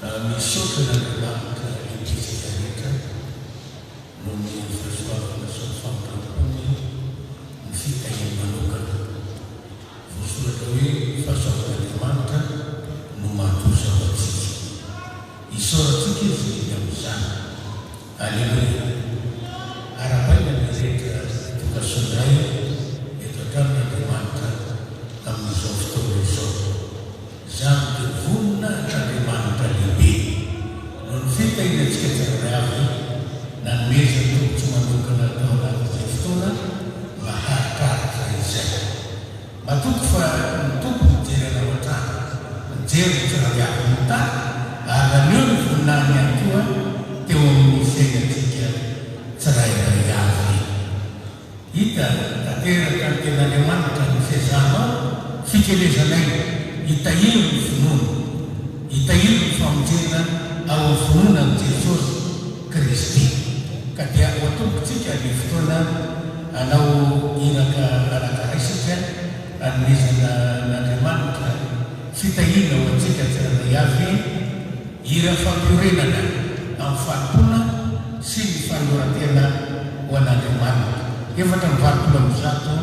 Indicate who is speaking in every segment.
Speaker 1: misaotra n'Andriamanitra indrisika rehetra no ny fahasoavana sy ny fampirapony ny fitahiny manokana. Voasoratra hoe fahasoavan'Andriamanitra no mahatoza ho antsika. Isaorantsika izy amin'izany. Aleluia. Arapaina ny rehetra tokasondray eto an-tranon'Andriamanitra amin'izao fotoana izao. Zany dia voninahitran'Andriamanitra lehibe no ny fitahinantsika tsirairay avy nanomezana tombotsy manokana tao anatin'izay fotoana mba harikaritra izay. Matoky fa ny tompo mijery anao an-trano, mijery ny tsirairay avy ny tany, ary naneo ny voninahiny ihany koa teo amin'ny fiainantsika tsirairay avy. Hita tanteraka ny ten'Andriamanitra ny fiazanao fikelezanay. Hitahiro ny finoana, hitahiro ny famonjena ao amin'ny finoana ny Jesosy Kristy. Ka dia ho atombotsika ny fotoana hanao iraka araka-raisika hanomezana n'Andriamanitra fitahina ho antsika tsirairay avy, hira fampiorenana amin'ny fanompoana sy ny fanorantena ho an'Andriamanitra. Efatra ny valopolo amby zato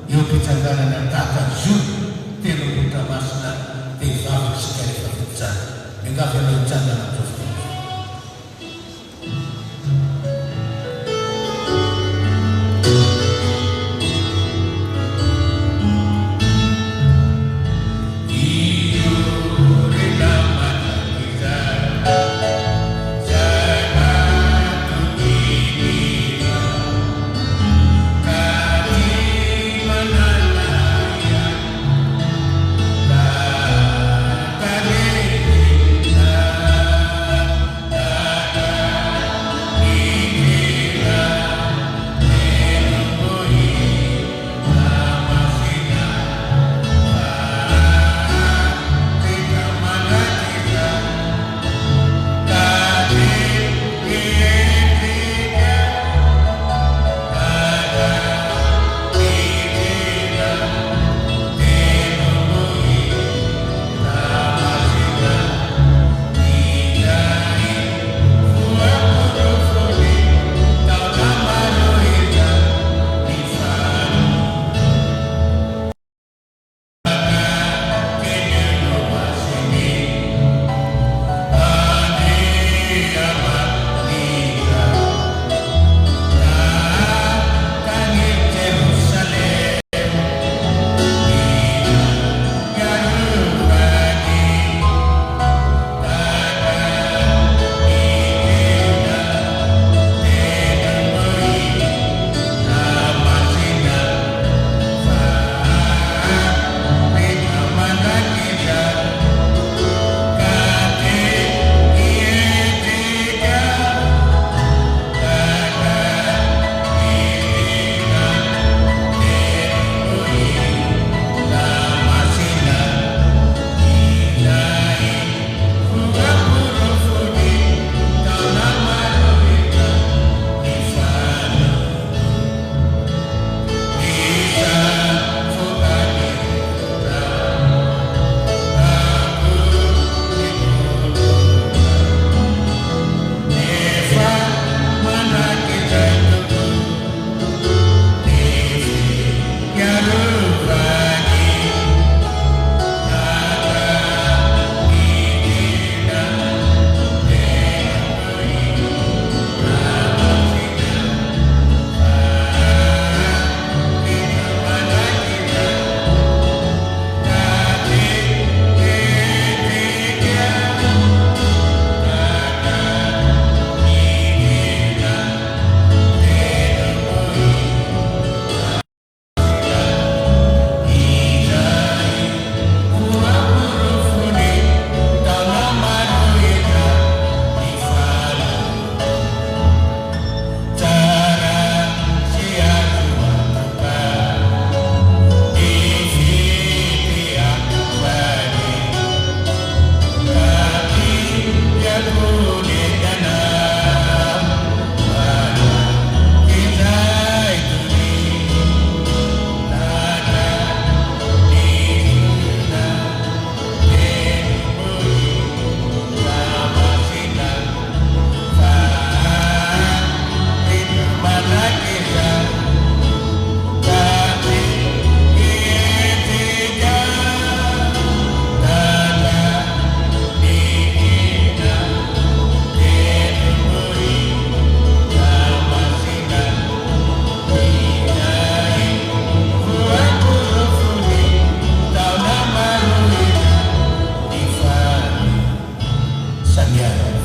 Speaker 1: eo am-pitsanganana tahaka zio tena mota masina dia vavaka sy rehefa fitsana. Miangavy anao hitsangana amin'izao fotoana.
Speaker 2: Thank you.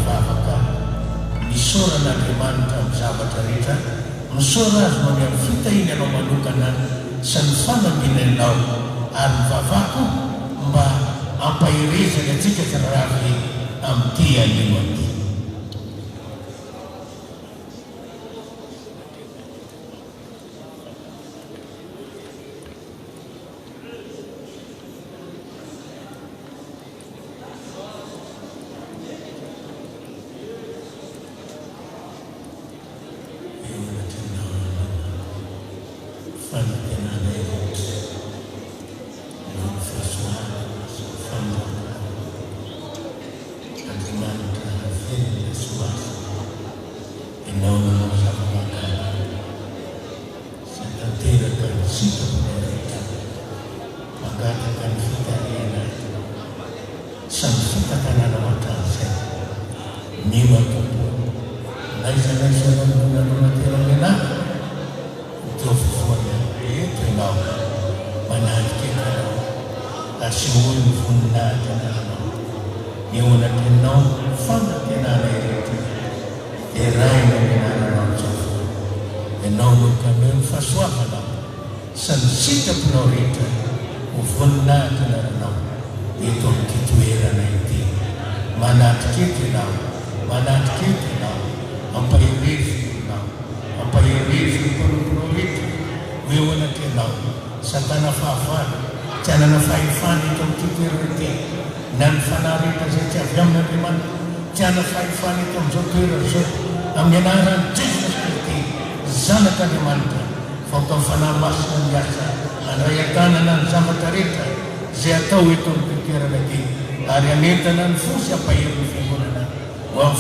Speaker 1: vavaka misorana Andriamanitra amin'ny zavatra rehetra, misora azy no amin'ny fitahiny anao manokana sy ny fanambinanao ary mivavako mba ampahirezana antsika tsiraravy amin'ity anio ity.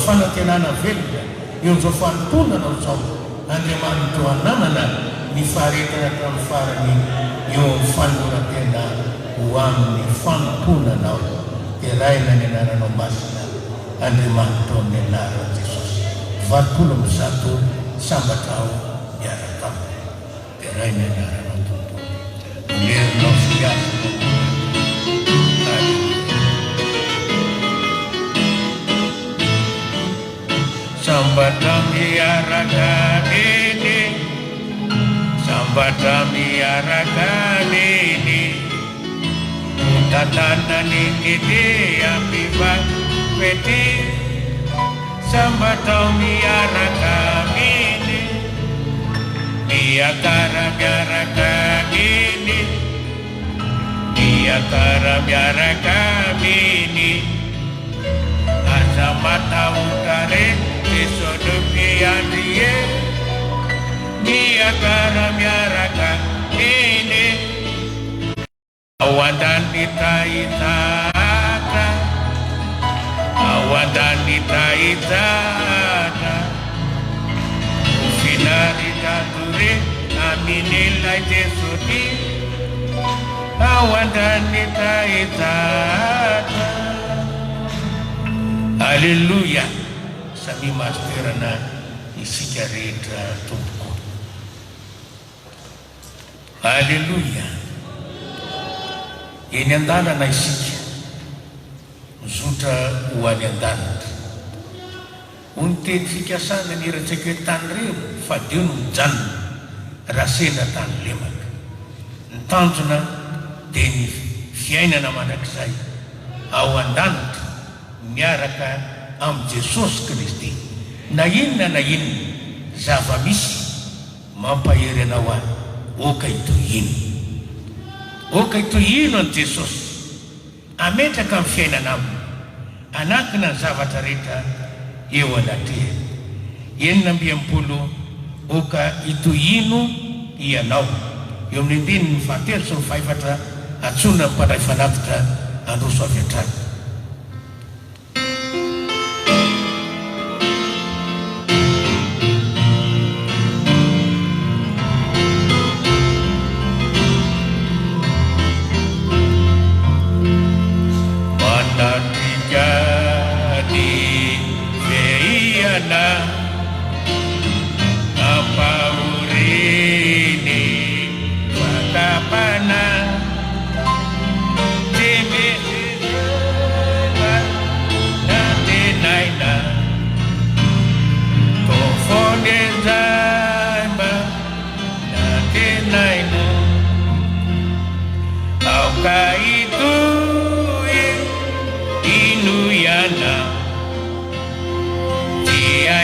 Speaker 1: Fanantenana velona eo amin'izao fanomponana zao Andriamanitra ananana ny faharetana hatramin'ny farany eo amin'ny fanoloran-tena ho amin'ny fanomponana dia raina ny anaranao masina Andriamanitra ao amin'ny anaran'i Jesosy. Valopolo amby zato sambatra ao miaraka aminy dia raina ny anaranao tompoko olerinao sy azy. Sambata miaraka nini, sambata miaraka nini, utatana nini ambiva peti. Sambata miaraka nini, miakara miaraka nini, miakara miaraka nini, azamata utare. Sodopiandie miakara miaraka ini awadani taitata awadani taitata ufinari taturi aminila Jesudi awadani taitata. Haleluya. Sami masterana isika rehetra tompoko. Haleluya. Eny an-dalana isika mizotra ho any an-danitra. Ho ny teny fikasana ny eratsika hoe tany rero fa Dio no mijanona raha sendra tany lemaka. Ny tanjona dia ny fiainana manakizay ao an-danitra miaraka amin'ny Jesosy Kristy. Na inona zava-misy mampahery anao any, oka itohino. Oka itohino an Jesosy. Ametraka amin'ny fiainana aminy. Anakina ny zavatra rehetra eo anatrehany. Enina amby ampolo oka itohino ianao. Eo amin'ny andininy ny fahatelo sy ny fahaefatra atsona ny mpandray fanatitra androso avy hatrany.
Speaker 2: Night.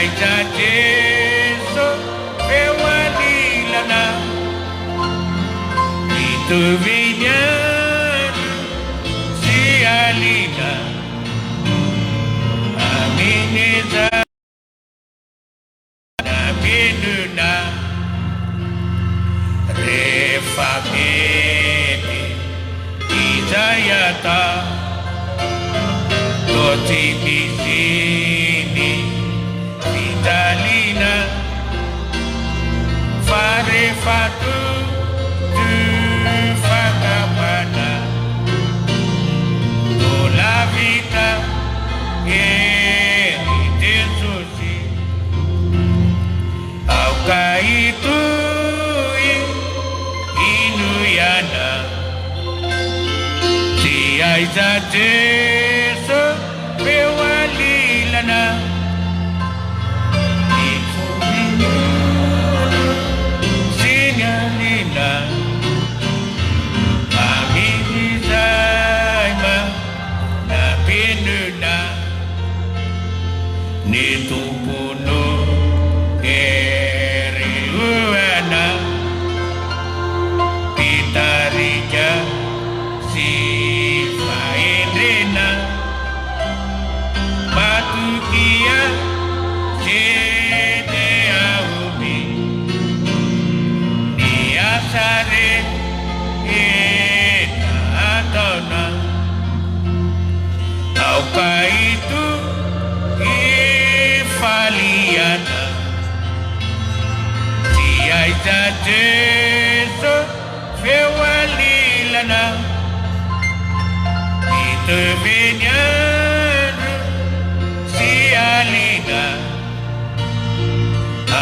Speaker 2: aiza Jesu feo alilana itovinyana si alina amineza na minuna refamete izayata totibisini vitalina farefatu tu fakapana tola vita eritesusi aukaitu inuyana si aiza Jesu bewalilana ikubinyana sinyalina aminizaima na pinuna nitupuno eriuana pitarija sifainena matukia jede aumi niasare eta adona aukaitu ifaliana tiaita Jesu fewalilana itovinyana si alina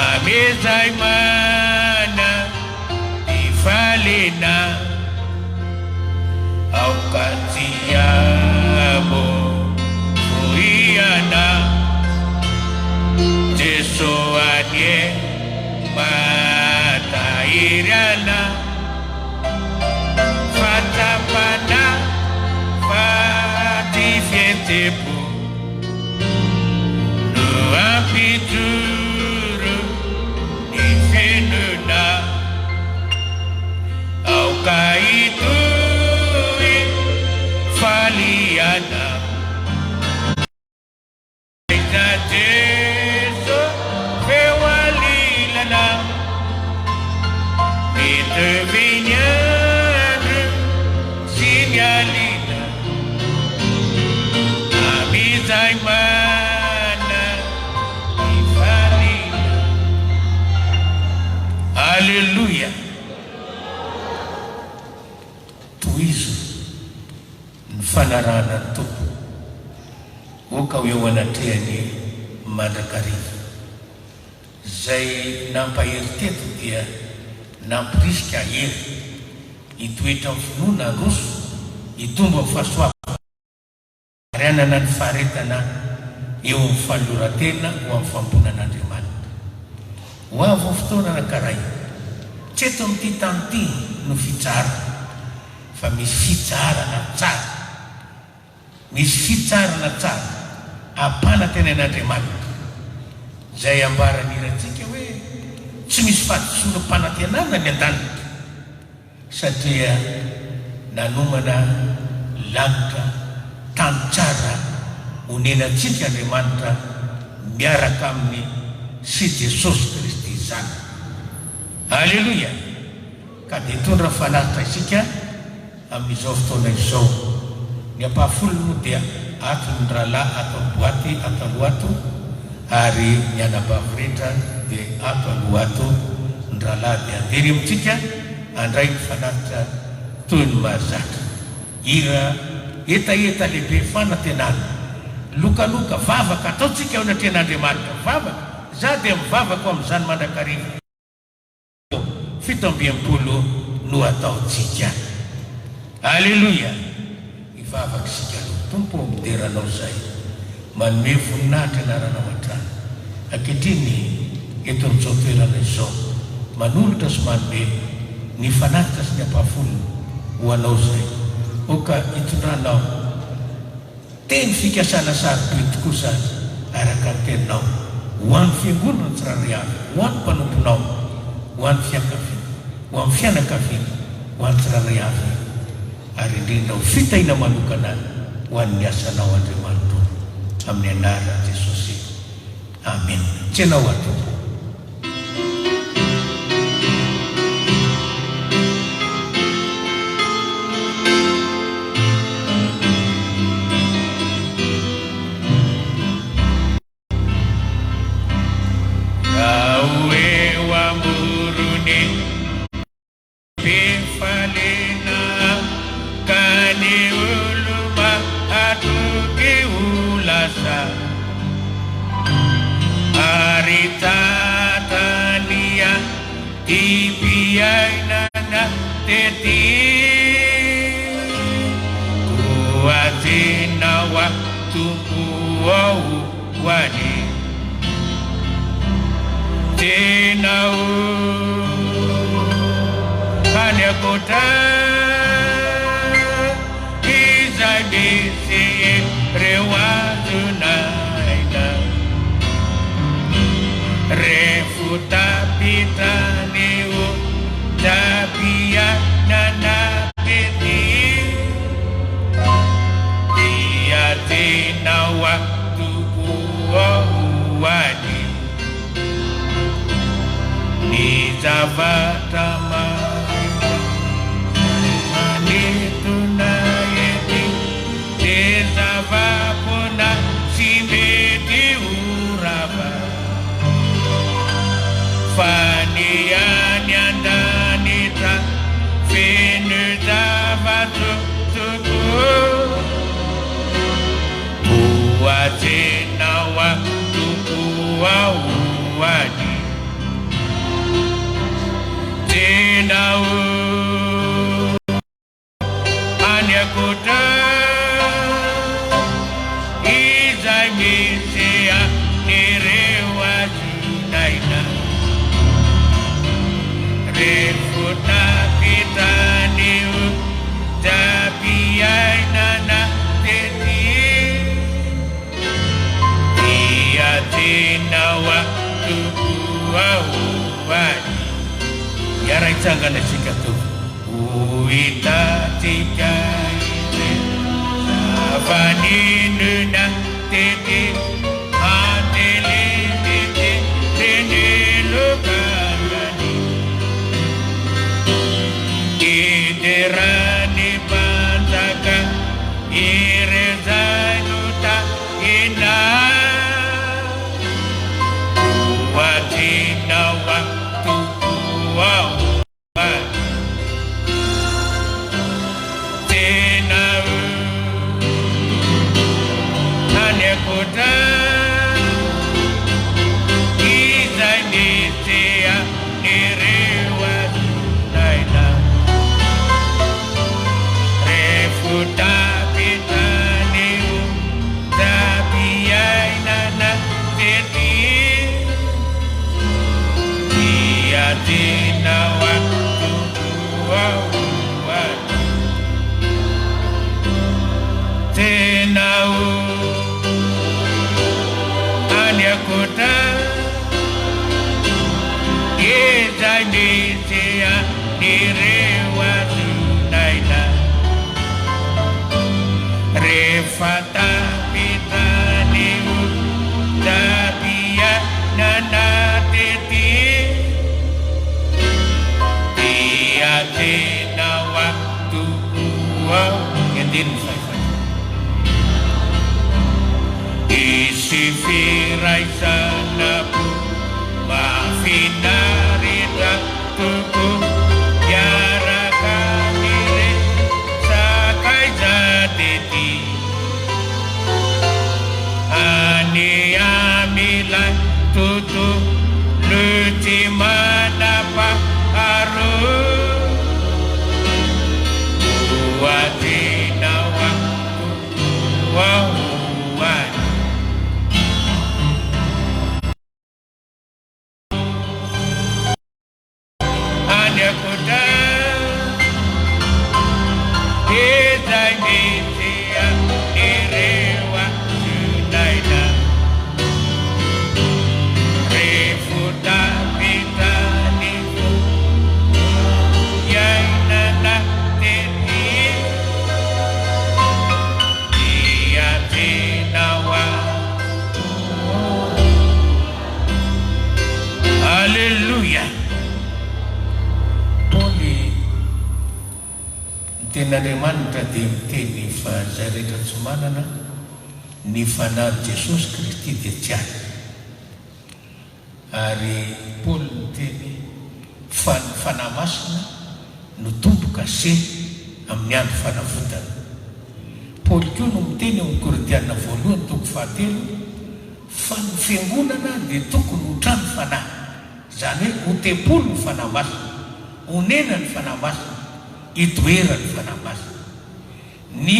Speaker 2: amizaimana ifalina aukatiamo kuiana Jesu anye matairana fatapana fatifietepu nuapituru ifenuna aukaitui faliana aiza Jesu fewalilana itovinyana sinyalina amizaimana ifalina. Haleluya. Tuizo mfanarana tupu ukauyo wanateani madakarifu zay nampaheriteto dia nampirisika hery itoetra amin'ny finoana roso itomba amin'ny fahasoava arianana ny faharetana eo amin'ny fahaloratena ho amin'ny famponan'Andriamanitra. Ho avy ao fotoana anankiray tsy eto amin'ity tany ity no fitsara fa misy fitsarana tsara, misy fitsarana tsara apana tena an'Andriamanitra zay ambaran'iratsika hoe tsy misy fahadisoana-panantenana ny an-danitra satria nanomana lanitra tany tsara honenantsika Andriamanitra miaraka amin'ny sy Jesosy Kristy izany. Haleluya. Ka dia tondra fahalalitra isika amin'izao fotoana izao. Ny ampahafolo moa dia ato ny rahalahy ato amin'ny boaty ato aloha ato, ary ny anabavy rehetra dia ato aloha ato, ny rahalahy dia andery amintsika andray ny fahalalitra toy ny mahazatra. Hira etaeta lehibe fanantenana, lokaloka vavaka ataotsika ao anaten'Andriamanitra. Vavaka za dia mivavaka amin'izany mandrakariva. 17 no ataotsika. Haleluya. Ivavaka isika aloha. Tompo mideranao zay manome voninahitra anarana matrano ankehitriny eto amin'izao toerana izao manolotra sy manome ny fanatitra sy ny ampahafolo ho anao zay. Oka hitondranao teny fikasana sarobidy kosa araka ny teninao wan fiangonana tsirairay avy, ho an'ny mpanomponao, ho an'ny fiankavina, ho amin'ny fianakaviana, ho an'ny tsirairay avy, ary indrindra ho fitaina manokana ho an'ny asanao Andriamanitra amin'ny anaran'i Jesosy. Amen. Tsy ianao ato. Tenin'Andriamanitra dia miteny fa zay rehetra tsy manana ny fanahy Jesosy Kristy dia tsy ahy. Ary Paoly miteny fa ny fanahy masina no tomboka se amin'ny andro fanavotana. Paoly koa no miteny amin'ny Korintiana 1:7 fa ny fiangonana dia tokony ho trano fanahy, zany hoe ho tempolo ny fanahy masina, honena ny fanahy masina, idoera ny fanahy masina. Ny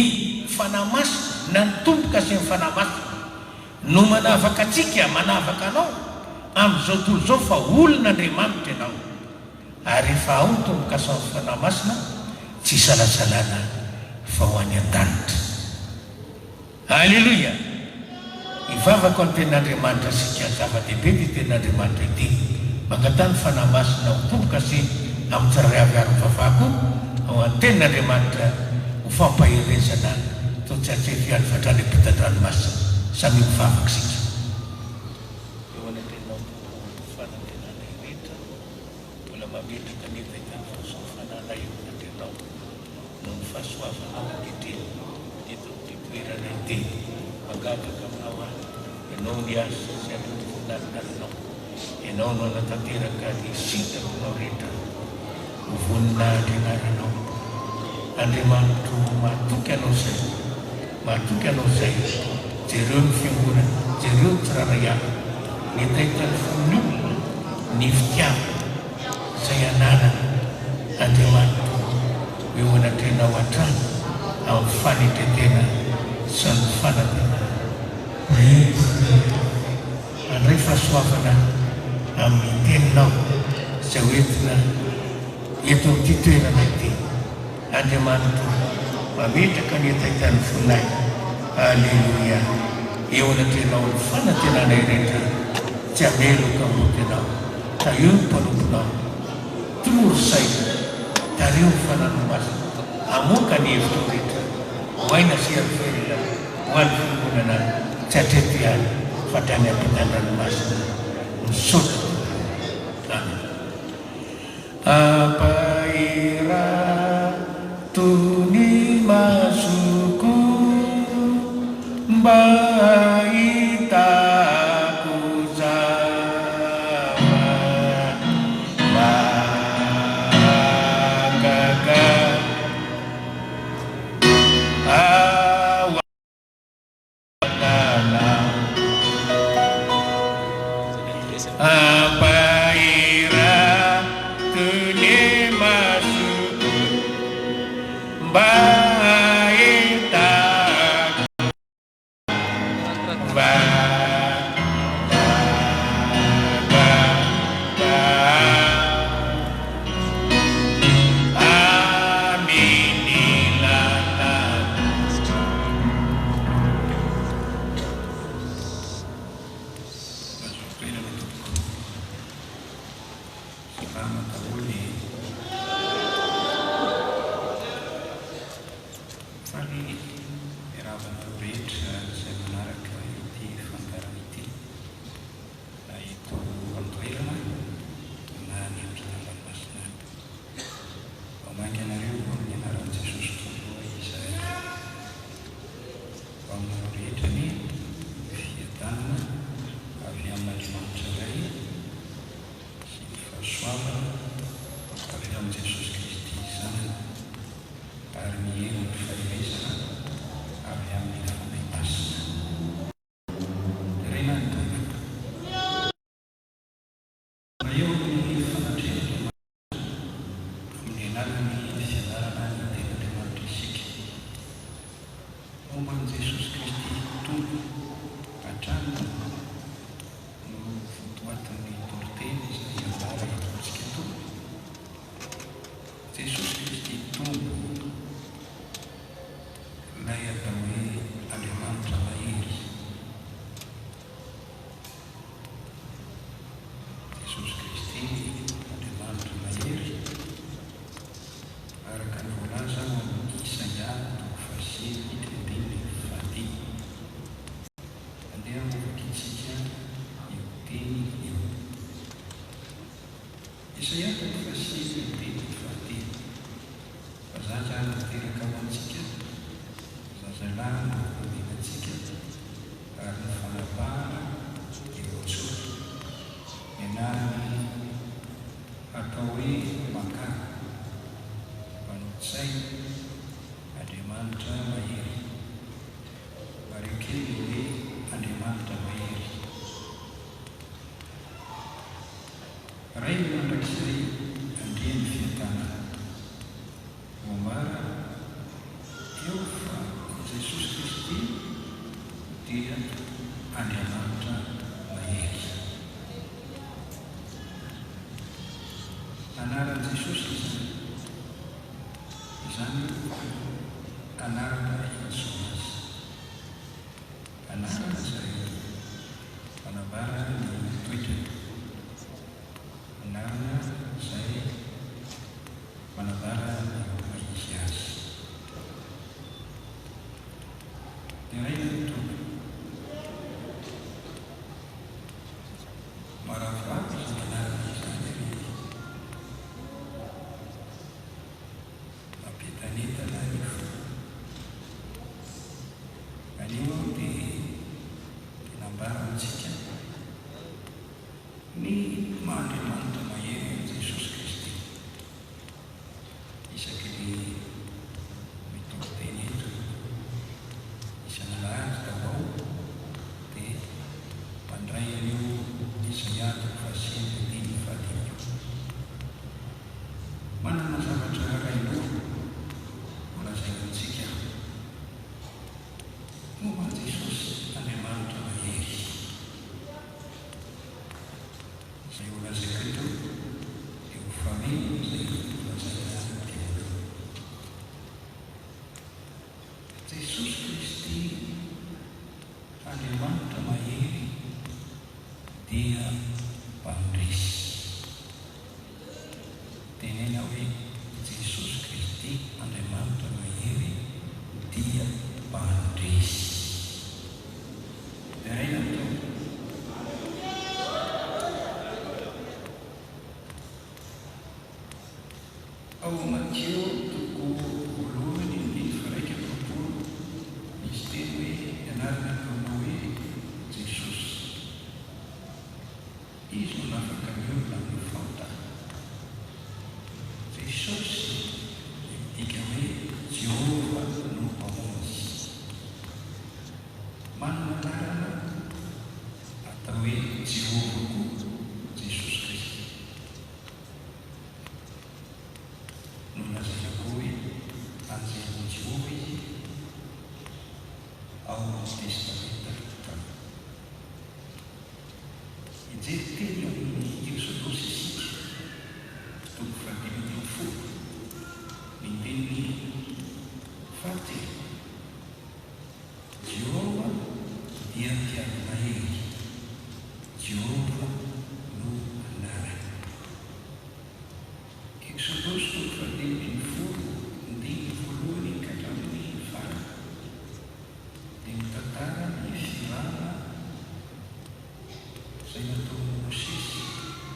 Speaker 2: fanahy masina na ny tomboka sy ny fanahy masina no manavaka atsika, manavaka anao amin'izao tontolo izao fa olon'Andriamanitra ianao. Ary rehefa ao ny tomboka sy ny fanahy masina, tsy salasalana fa ho any an-danitra. Alleluia! Ivavaka ny tenin'Andriamanitra sika zava-dehibe ty tenin'Andriamanitra ity. Mangatany fanahy masina ho tomboka sy amin'ny tsiraiavy ary vavako ao amin'ny tenin'Andriamanitra ho fampaherezana toy tsy atsefiany fatrany pita-dranomasina samy mivavaka sika. Eo anatenao fanantenana rehetra mbola mametraka neta itany fahasoafanana eo anatenao no ny fahasoafanao ankehitriny eto amin'ity toerana ity. Magavaka aminao ahy, ianao ny asa sy amin'ny voninahitarinao, ianao no anatanteraka ny sitakonao rehetra ho voninahitra anaranao. Andriamanitra mahatoky anao zay, mahatoky anao zay, jereo ny fiangonana, jereo ny tsiraray avy, ny tahitany fon'ny olona, ny fitiavana zay anarana Andriamanitra eo anatrenao hatrany amin'ny fanetretena sy ny fanantenana. Andray fahasoavana amin'ny teninao zay hoentina eto amin'ity toerana ity. Andriamanitra mametraka ny tahitany fonay. Alleluia! Eo anatrenao ny fanantenana rehetra tsy ameloka motenao. Io ny mpanomponao, toro saina, tareo ny fananomasina, amoka ny hevitra rehetra, hoaina sy avelona ho an'ny fiangonana tsy atrety ihany fa hatrany ampitan-dranomasina misaotra. Amen. Apaira toy ny masoko mba hitako zava mahagaga ao anana. Apaira toy ny masoko mba
Speaker 3: Nani atau maka panutsai ademanta mahiri barikili ademanta mahiri Raina Raksari andien fiatana Umara Yeufa Jesus Kristi dia ademanta mahiri Anaran Jesus izani anaran Yesus anaran saya anaran di Twitter anaran saya anaran Yesus Tiada itu marafat anaran Anita life. Animo di nambaran sekian. Ni mandi manta maye Yesus Kristi. Isa kini mitokte itu. Isa nalar tahu te pandrai yu isaya fasin di fadiyo. Mana masalah cara itu? Saya sekian, umat Yesus ademanta mahiri. Saya ulas itu, eufami saya ulas itu. Yesus Kristi ademanta mahiri, dia pandris. Tenenawi Yesus Kristi ademanta mahiri, dia pandris. Dari itu, au macio tuku uluan ini mereka berpuluh istimewa enarna kembali Yesus. Isu nafas kami ulang falta. Yesus ikawe Jehovah no pamos. Mana narana atau Jehovah Yesus Kristus. Nuna saya kui anjing Jehovah au testament tertutup. Jadi yang ini solusi untuk fragile food. Ini fati Jehovah dia tiada lain Jehovah nu nara Exodus tu fragile food di fuluni katami fara di tatara di silana saya tu Moses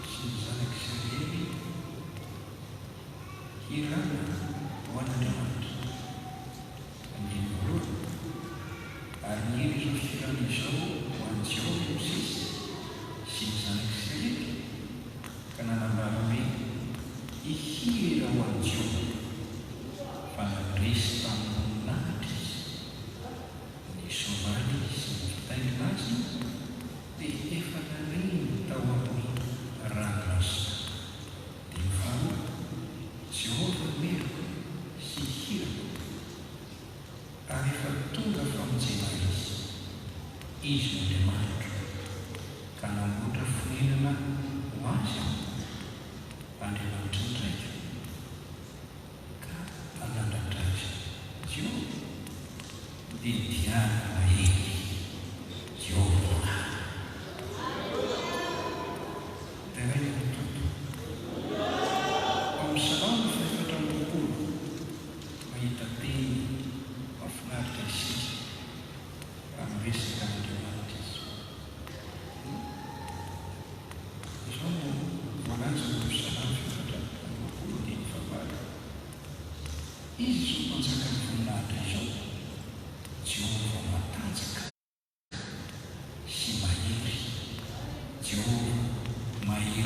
Speaker 3: sinzanak sendiri kirana wana damat anjing mulut arni sosial isu wansio Moses sinzanak sendiri karena nabarami ihira wansio panadris tampun nadis di somali sintai nasi di efadarin tawami ranas di fama Jehovah mir sihir arifatunga famzinais isu demandro karena muda funina wajah pandeman tundrejo ka ananda taja Jehovah di tiada mahiri Jehovah dengan itu salam fatan bukul mayitati afnatisi amriskan dimantis sono wananza salam fatan bukul di fabada isu pansakan funatisi Jehovah matanzaka si mahiri Jehovah mahiri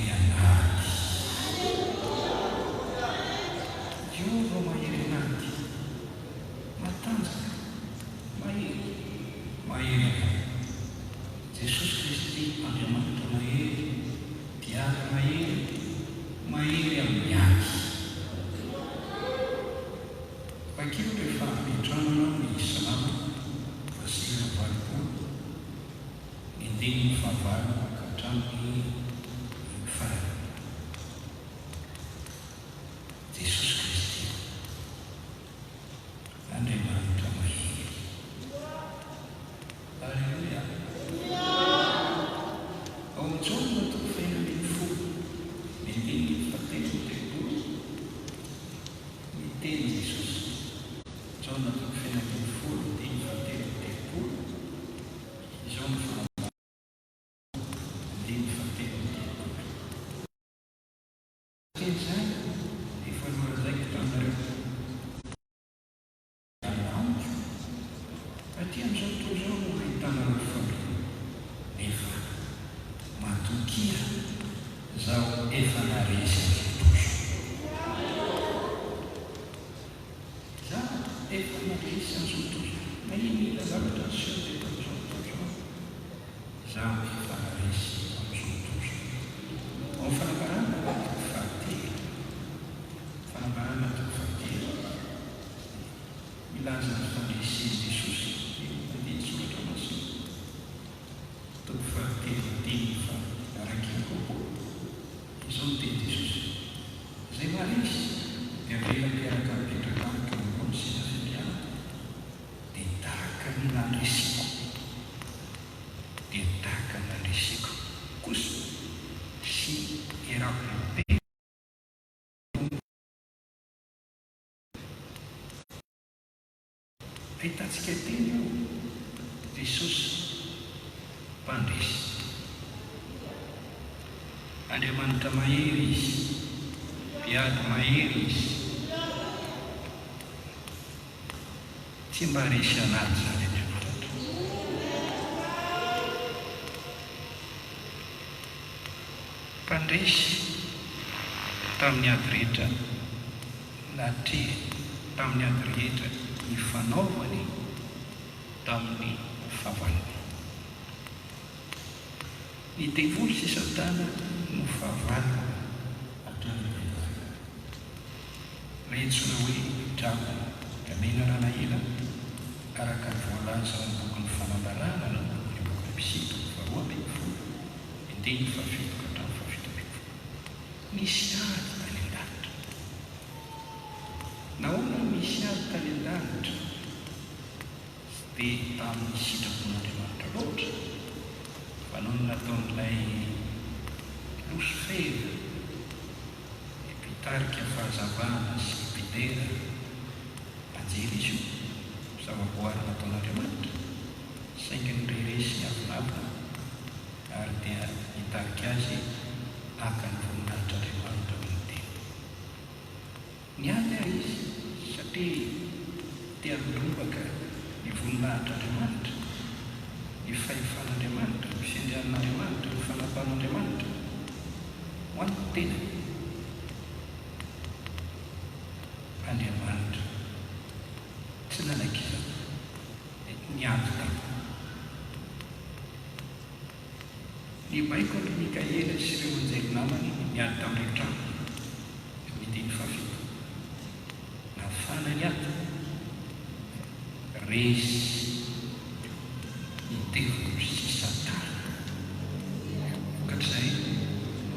Speaker 3: mahery, diary mahery, mahery amin'ny aky. Vakeo rehefa mitranona ny salama fasina valopolo, indimy fahavalo ka hatramin'ny farany. Jesosy Kristy, Andriamanitra mahery. Alleluia. Ao amin'ny Jaona toko faha 11, ny andininy fahatelo ny telopolo, miteny Jesosy. Jaona toko faha 11, ny andininy fahatelo ny telopolo, Jaona fahavalo, andininy fahatelo ny telopolo. Teny izany efa norazaiko taminareo alaniko, aty amin'izao tontolo izao no ahitanareo familona. Nefa matokia zaho efa naresy amin'izao tontolo. Zaho efa naresy amin'izao tontolo. Na inona zavatra tsy hita amin'izao tontolo. Zaho efa naresy amin'izao tontolo. Ao fanambarana toko fahatelo. Fanambarana toko fahatelo. Milaza ny fandresiny Jesosy eo amin'ny soratra masina. Toko fahatelo andininy faha-raik'ambiroapolo. Izao no teny Jesosy. Izay maresy dia avela mpiaraka mipetraka amiko eo ambony seza fiandianako, dia tahaka ny nandresiko. Dia tahaka ny nandresiko kosa sy erako lehibe. Ahitantsika teny eo Jesosy mpandresy. Andriamanitra mahery izy, mpiady mahery izy. Tsy mba resy anazy zany Andriamanitra. Mpandresy tamin'ny ady rehetra natrehiny, tamin'ny ady rehetra ny fanaovany tamin'ny fahavalony. Ny devoly sy Satana no fahavalony hatramin'ny vehivavy. Retsona hoe drako gamena ranahela araka ny voalaza ao amin'ny bokin'ny fanambarana na bokin'ny bokin'ny Episitra faharoa folo, indimy fahafito ka hatramin'ny fahafito ambin'ny folo. Nisy ady tany an-danitra. Nahoana misy ady tany an-danitra? Dia tamin'ny sitrapon'Andriamanitra loatra, fa noho ny nataon'ilay Losifera mpitarika fahazavana sy mpidera anjely izy io, zavaboary nataon'Andriamanitra, saingy nyreresy avinavina ary dia hitarika azy haka ny voninahitr'Andriamanitra amin'ny teny. Niady ary izy satria tia milombaka ny voninahitr'Andriamanitra, ny fahefan'Andriamanitra, ny fiandrian'Andriamanitra, ny fanapahan'Andriamanitra ho an'ny tena. Andriamanitra tsy nanakizana, niady tamiko. Ny baiko ny Mikaela sy ireo anjely namany niady tamin'ilay trano midiny fahafito. Nafana ny ady, resy ny devily sy Satana. Vokatrizay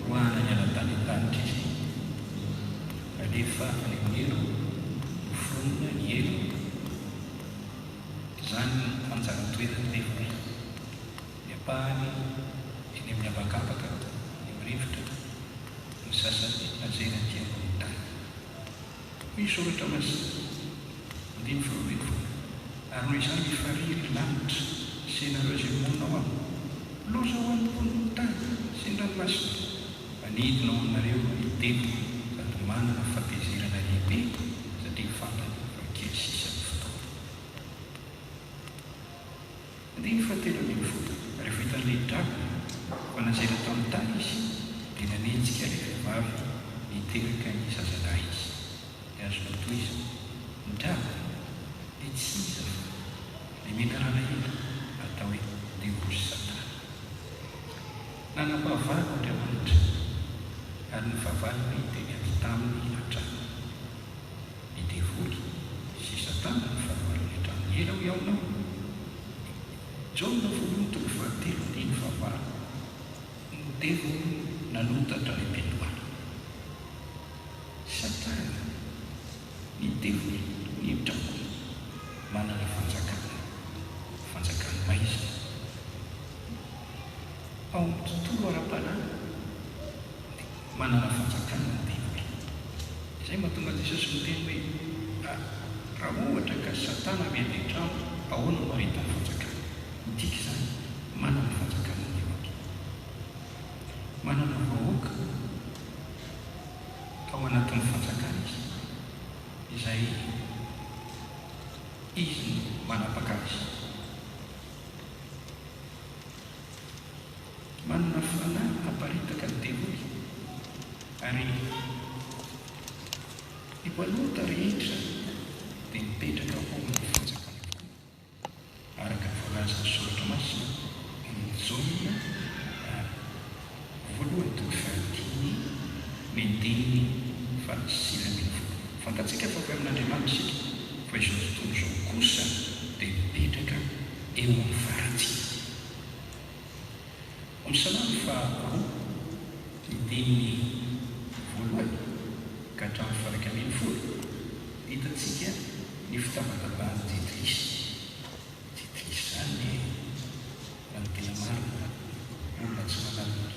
Speaker 3: roahana ny alan-tany an-danitra izy. Alefa any amin'ny elo, fonona ny elo. Izany anjara toerany devily. Ny apahany eny amin'ny habakabaka, ny amin'ny rivotra, ny sasany ajera aty ambony tany. Misy soratra masina, andiny faharoa ambin'ny folo. Ary noho izany mifariry lanitra sy nareo izay monina ao aminy, loza ho ambonin'ny tany sy ny ranomasina. Manidina ao aminareo ny devily sady manana fahatezerana lehibe satria fantany fa kely sisa ny fotoana. Andiny fahatelo ambin'ny folo. Rehefa hitan'ilay drako fa nazera tao amin'ny tany izy, dia nanenjika ilay vehivavy niteraka ny zazalahy izy. Dia azo toy izy, ny drako dia tsy iza fa ilay mena ranahela atao hoe devoly Satana. nanapahavaly Andriamanitra ary ny fahavaliny dia ny avy taminy hatrany ny devoly sy Satana ny fahavaliny hatrany ela ho iaonao. Jaona voalohany toko fahatelo andiny fahavalo ny devoly nanotatra ny mpiandohana. Satana ny devoly hevitra manana fanjakana maizina ao amin'ny tontolo ara-panana manana fanjakana ny devoly. Izay mahatonga Jesosy miteny hoe raha ohatra ka Satana miandratra ahoana no ahitany fanjakana. Midika izany manana fanjakana ny devoly, manana vahoaka ao anatin'ny fanjakana izay izy manapaka azy. Manana fanahy hamparitaka ny devoly ary ny mpanota rehetra dia mipetraka ao amin'ny fanjakana araka ny voalaza ny soratra masina ny Jaona voalohany toko fahatiny ny andiny faha-sivy ambin'ny folo. Fantatsika fa avy amin'Andriamanitra isika fa izao tontolo izao kosa dia mipetraka eo amin'ny faratsiny. Amin'ny salamy faharoa ny andiny voalohany ka hatramin'ny faha-raika ambin'ny folo hitantsika ny fitavataban'ny Jesosy. Jesosy izany raha ny tena marina olona tsy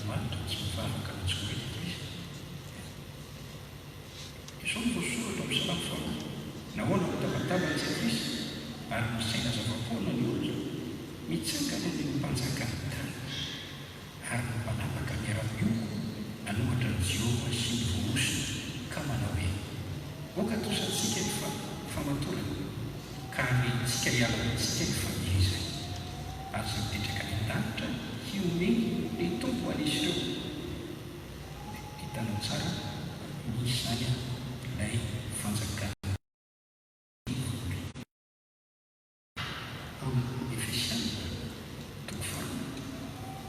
Speaker 3: manana tsy mivavaka ny tsy hoe Jesosy. Izao ny voasoratra amin'ny salamy faharoa nahoana mitavataban'ny Jesosy ary misaina zava-poana ny olona mitsangana ny mpanjaka ny tany ary ny mpanapaka miara-mioko anohatra ny Jehova sy ny vorosiny ka manao hoe voka-tosantsika ny famatorana ka anentsika hiala-ntsika ny famihizana azy mipetraka ny an-danitra hiomeny ny tompo an'izy ireo. Hitanao tsara misy izany ilay fanjakana ao Efesiana toko faharoa.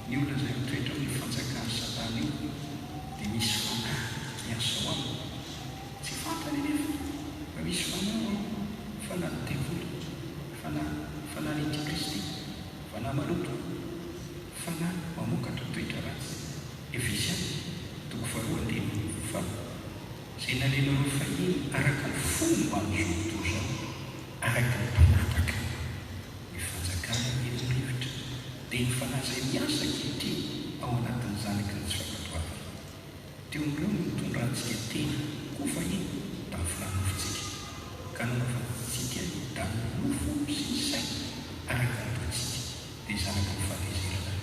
Speaker 3: Ny olona izay mitoetra amin'ny fanjakana Satana io dia misy fanahy miasa ao aminy. Tsy fantany nefa fa misy fanahy ao, fanahy ny devoly, fanahy ny Kristy, fanahy maloto, fanahy mamokatra toetra ratsy. Efesiana toko faharoa andiny faharoa. Izay nalenareo fahiny araka ny fomba an'izao tontolo izao, araka ny mpanapaka ny fanjakana hevin-rivotra dia ny fanahy izay miasa ankehitriny ao anatin'ny zanaky ny tsy fankatoavana. Teo amin'ireo no mitondra antsika tena koa fahiny tafona nofontsika ka nanaovantsika dany nofo sy ny saina araka ny toetsika dia zanaky ny fahatezerana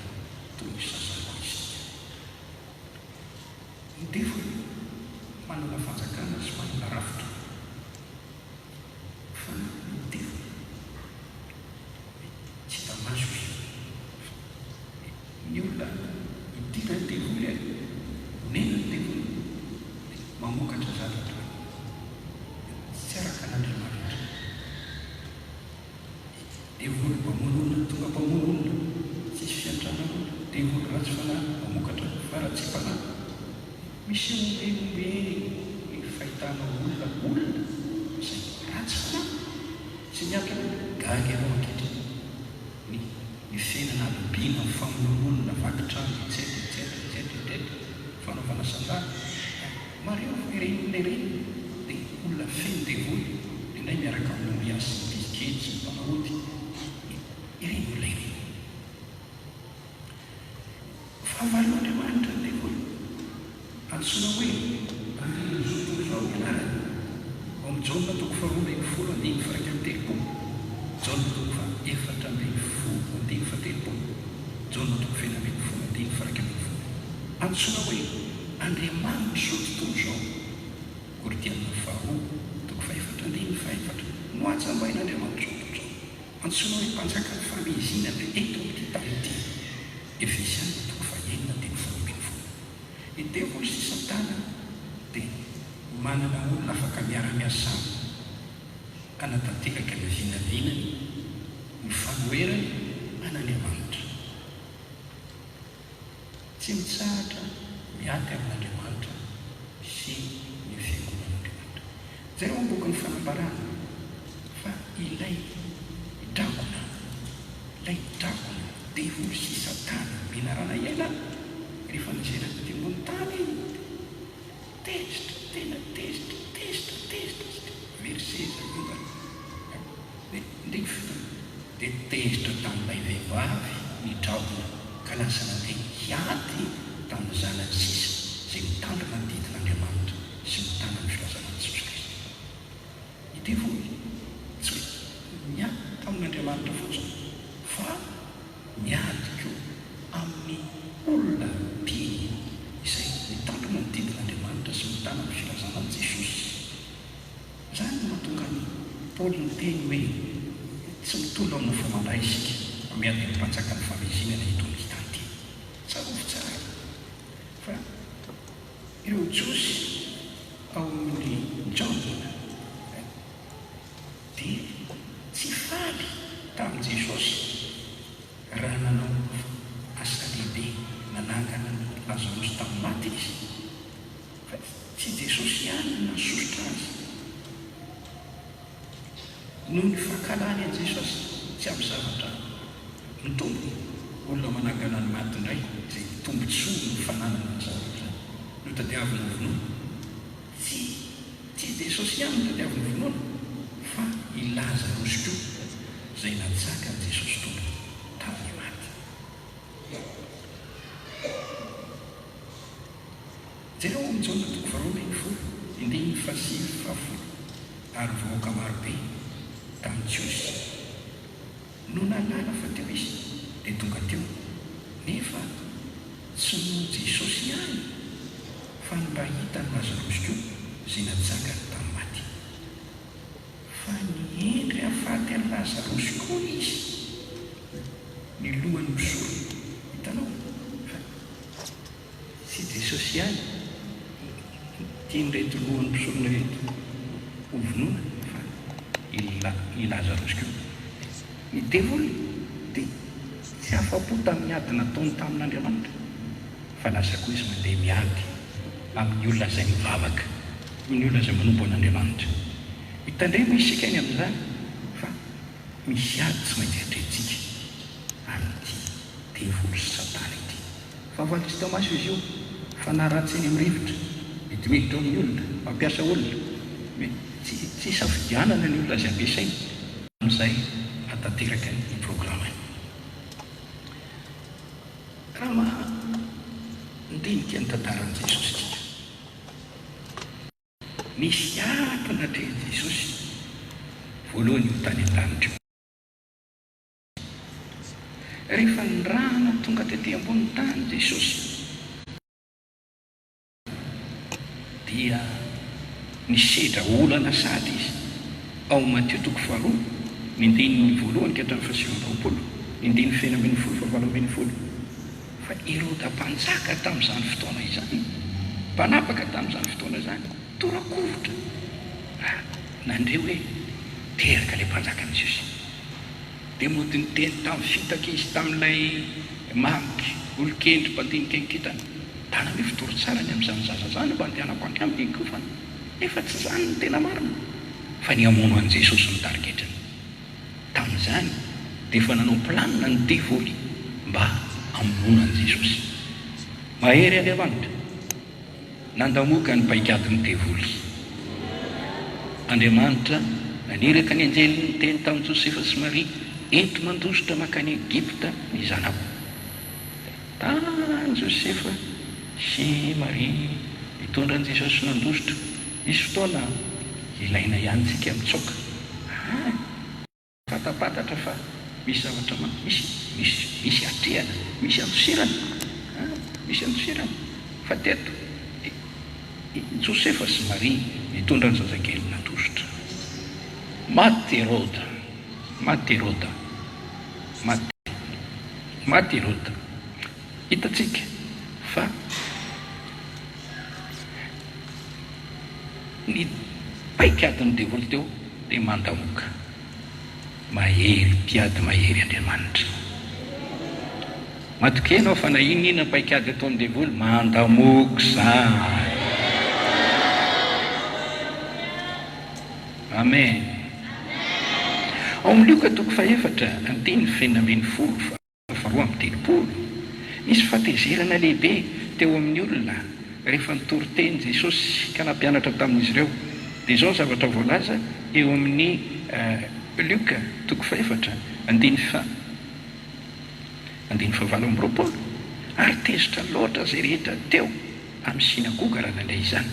Speaker 3: toy ny sasany isika. Ny devoly manana fanjakana sy manana rafitra fa ny devoly tsy tamaso izy. Ny olona idira ny devoly ary nena ny devoly mamokatra zavatra tsy araka n'Andriamanitra. Devoly mpamonoana tonga mpamonoana tsisy fiantranana, devoly ratsy fanahy mamokatra faratsy-panahy. Misy ombe ny fahitana olona izay ratsy fanahy sy miankina gaga ianao ankehitriny ny fiainana alobina ny famonoana vakitrano etsetera fanaovana sandary mareo ireny dia olona feno devoly dia nay miaraka amin'ny miasy ny bisikety sy ny mpanaody ireny olona ireny. Fahavalon'Andriamanitra ny devoly antsoina hoe andiny zotontolo izao ianarany ao amin'ny Jaona toko faharoa ambin'ny folo andiny faha-raika amby telopolo, Jaona toko faha-efatra ambin'ny folo andiny faha-telopolo, Jaona toko feno ambin'ny folo andiny faha-raika ambin'ny folo. Antsoina hoe Andriamanitra izao tontolo izao. Korinthiana faharoa toko faha-efatra andiny faha-efatra no hatsambaian'Andriamanitra izao tontolo izao. Antsoina hoe mpanjaka ny famihizina dia eto amin'ity tany ity. Efesiana toko faha-enina andiny folo ambin'ny folo. Ny devoly sy Satana dia manana olona afaka miara-miasa anatanteraka ny vinavinany ny fanoherany an'Andriamanitra. tsy mitsahatra miady amin'Andriamanitra sy ny fiangonan'Andriamanitra. Zareo amboka ny fanambarana fa ilay dragona devoly sy satana minarana ela rehefa nijerana ty ambony tany tezitra tena tezitra verseza dia tezitra tamin'ilay vehivavy ny dragona ka lasa nandeha hiady tamin'ny zanany sisa izay mitandrina ny didin'Andriamanitra sy mitandrina ny filazana ny Jesosy Kristy. Ny devoly tsy hoe miady tamin'Andriamanitra fotsiny fa miady koa amin'ny olona mpiny izay mitandrina ny didin'Andriamanitra sy mitandrina ny filazana ny Jesosy. Zany no mahatonga ny Paoly ny teny hoe tsy mitolo amin'ny famandray isika fa miady amin'ny mpanjaka ny famezinana itony hitany tsarovy tsara fa ireo Josy ao amin'ny Jona dia tsy faly tamin'i Jesosy raha nanao asa lehibe nanangana ny Lazarosy tamin'ny maty izy fa tsy Jesosy ihany no nasosotra azy. Noho ny fankalany an' Jesosy tsy amin'ny zavatra mitombo olona manangana ny maty indray izay tombontsoa ny fananana ny zavatra no tadiavina vonoana. Tsy Jesosy ihany no tadiavina vonoana fa i Lazarosy koa izay nanjaka an' Jesosy tompo tamin'ny maty. Jereo amin'ny Jona toko faharoapolo folo indimy fahasivy fahafolo ary vahoaka marobe tamin'ny Jiosy no nalala fa teo izy dia tonga teo nefa tsy no Jesosy ihany fa ny mba hitany Lazarosy koa izay nanjakany tamin'ny maty fa niendry hafaty an'i Lazarosy koa izy ny lohany misolo. Hitanao fa tsy Jesosy ihany tianyreto lohany misolona reto ho vonoana fa i Lazarosy koa. Ny devoly dia tsy afa-po tamin'ny ady nataony tamin'Andriamanitra fa lasa koa izy mandeha miady amin'ny olona izay mivavaka, amin'ny olona izay manompo an'Andriamanitra. Hitandremo isika eny amin'izany fa misy ady tsy maintsy atrentsika amin'ity devoly sy satana ity. Fa valitsy tao maso izy io fa naratsy eny amin'ny rivotra midimiditra amin'ny olona mampiasa olona tsy safidianana ny olona izay ampiasaina amin'izay atanteraka ny programany. Raha mandinika ny tantaran'i Jesosy tika nisy ady natrehan'i Jesosy voalohany io tany an-danitra rehefa ny rano tonga tetỳ ambony tany Jesosy dia nisedra olana sady izy ao Mateo toko faharoa ny andininy voalohany ka hatramin'ny fahasivy amby roapolo ny andininy feno ambin'ny folo fa valo ambin'ny folo fa Herôda mpanjaka tamin'izany fotoana izany mpanapaka tamin'izany fotoana izany torakovitra nandreo hoe teraka ilay mpanjakan'i Jesosy dia mody ny teny tamin'ny fitaka izy tamin'ilay mamky olon-kendry mpandinika nkitana tana hoe fitoro tsara ny amin'izany zaza zany mba andehanako any aminy koa fa nefa tsy zany ny tena marina fa ny amono an'i Jesosy ny tarigetrany. Tamin'izany dia efa nanao planina ny devoly mba amono an'i Jesosy. Mahery Andriamanitra nandamoaka ny paikady ny devoly. Andriamanitra naniraka ny anjeliny teny tamin'i Josefa sy Maria ento mandositra makany Egipta ny zanako. Tany Josefa sy Maria mitondra an'i Jesosy nandositra misy fotoana ilaina ihany tsika mitsoka fatapatatra fa misy zavatra misy atrehana misy antosirana fa teto Josefa sy Maria mitondra ny zazakely nandositra. Maty Herôda hitatsika fa ny paikadiny devoly teo dia mandamoka mahery mpiady mahery Andriamanitra. Matokenao fa na inina paikady atao amin'ny devoly mandamoko zany. Amen. Ao amin'ny Luka toko faefatra andiny fenina ambin'ny folo faharoa amby telopolo, nisy fahatezerana lehibe teo amin'ny olona rehefa nitory teny Jesosy ka nampianatra tamin'izy ireo. Dia izao ny zavatra voalaza eo amin'ny Luka toko faefatra andiny fahavalo amby roapolo. Ary tezitra loatra zay rehetra teo amin'ny sinagoga raha nandray izany,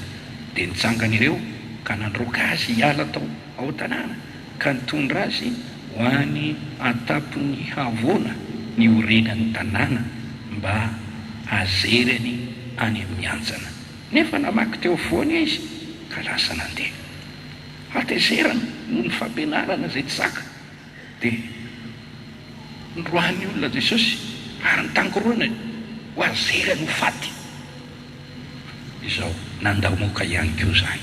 Speaker 3: dia nitsangana ireo ka nandroaka azy hiala tao ao tanàna ka nitondra azy ho any an-tampon'ny havoana ny orenan'ny tanàna mba azerany any amin'ny anjana. Nefa namaky teo foana izy ka lasa nandeha. Hatezerana noho ny fampianarana zay tsy zaka dia nrohan'ny olona Jesosy ary nitangorona ho azerany ho faty. Izao nandamoka ihany koa zany.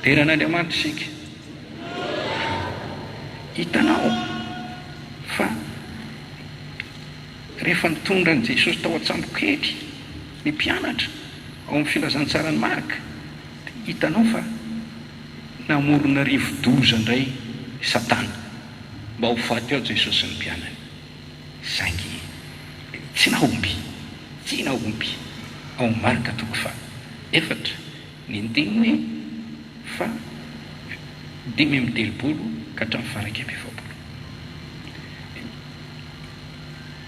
Speaker 3: Teran'Andriamanitra isika. Hitanao fa rehefa nitondra ny Jesosy tao an-tsambo-kely ny mpianatra ao amin'ny filazantsarany Marka, hitanao fa namorona rivo-doza indray Satana mba ho faty ao Jesosy ny mpianany. Saingy tsy nahomby ao Marka toko faefatra ny andininy fa 5:30 ka hatramin'ny faha 1:20.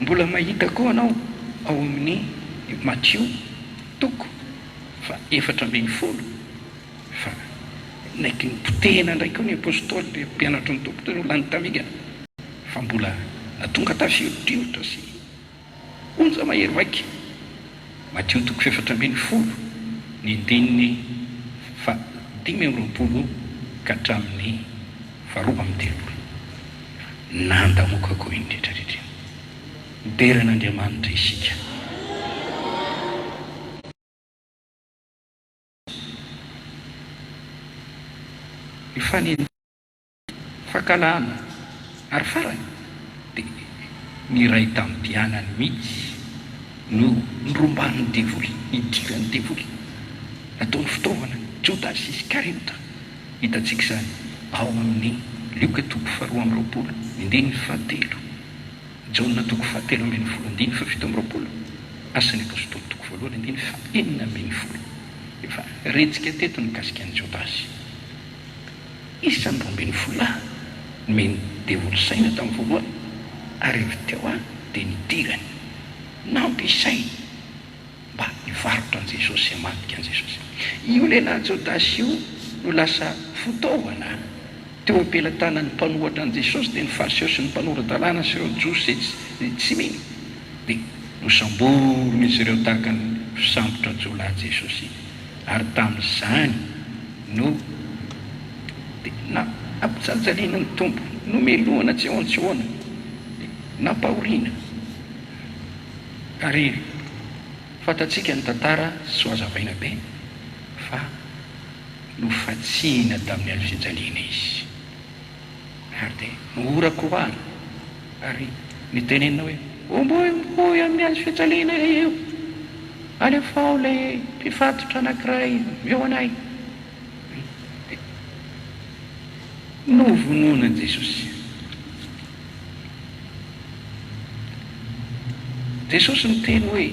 Speaker 3: Mbola mahita koa anao ao amin'ny Matthieu toko faefatra ambin'ny folo fa naiky nipotehana indray koa ny apôstôly le mpianatra ny tompo teny ho lany tamigana fa mbola natonga tafio-driotra sy onja mahery vaika. Matthieu toko faefatra ambin'ny folo ny andininy fa 5:20 ka hatramin'ny faha 2:30. Nandamoka koa indretrarehetra. Deran'Andriamanitra isika. Fakalana ary farany dia ny ray tamin'ny dianany mihitsy no niromban'ny devoly, nidiran'ny devoly, nataony fitaovana Jodasy Iskariota. Hitantsika izany ao amin'ny Luka toko faha 2:20 andiny fahatelo, Jaona toko fahatelo ambin'ny folo andiny fafito amby roapolo, Asan'ny Apôstôly toko voalohany andiny fahaenina ambin'ny folo. Efa retsika teto ny mikasika an'i Jodasy. Isany 12 nomeny devoly saina tamin'ny voalohany ary avy teo dia nidirany nampisainy mba hivarotra an'i Jesosy, hamadika an'i Jesosy. Io lehilahy Jodasy io no lasa fitaovana teo am-pelantanan'ny mpanohatra an'i Jesosy dia ny fariseo sy ny mpanoratan-dalàna sy ireo Jiosy izay tsy mino dia nosamborona izy ireo tahaka ny fisambotra jolahy Jesosy. Ary tamin'izany no nampijaliana ny tompo, nomelohana tsy ahoana nampahoriana. Ary fantatsika ny tantara sy hazavaina be fa nofatsihina tamin'ny hazo fijaliana izy. Ary dia noorako hoany ary nitenenina hoe omboy amin'ny hazo fijaliana eo, alefa ao ilay mpifatotra anankiray eo anay. Novonoana Jesosy. Jesosy niteny hoe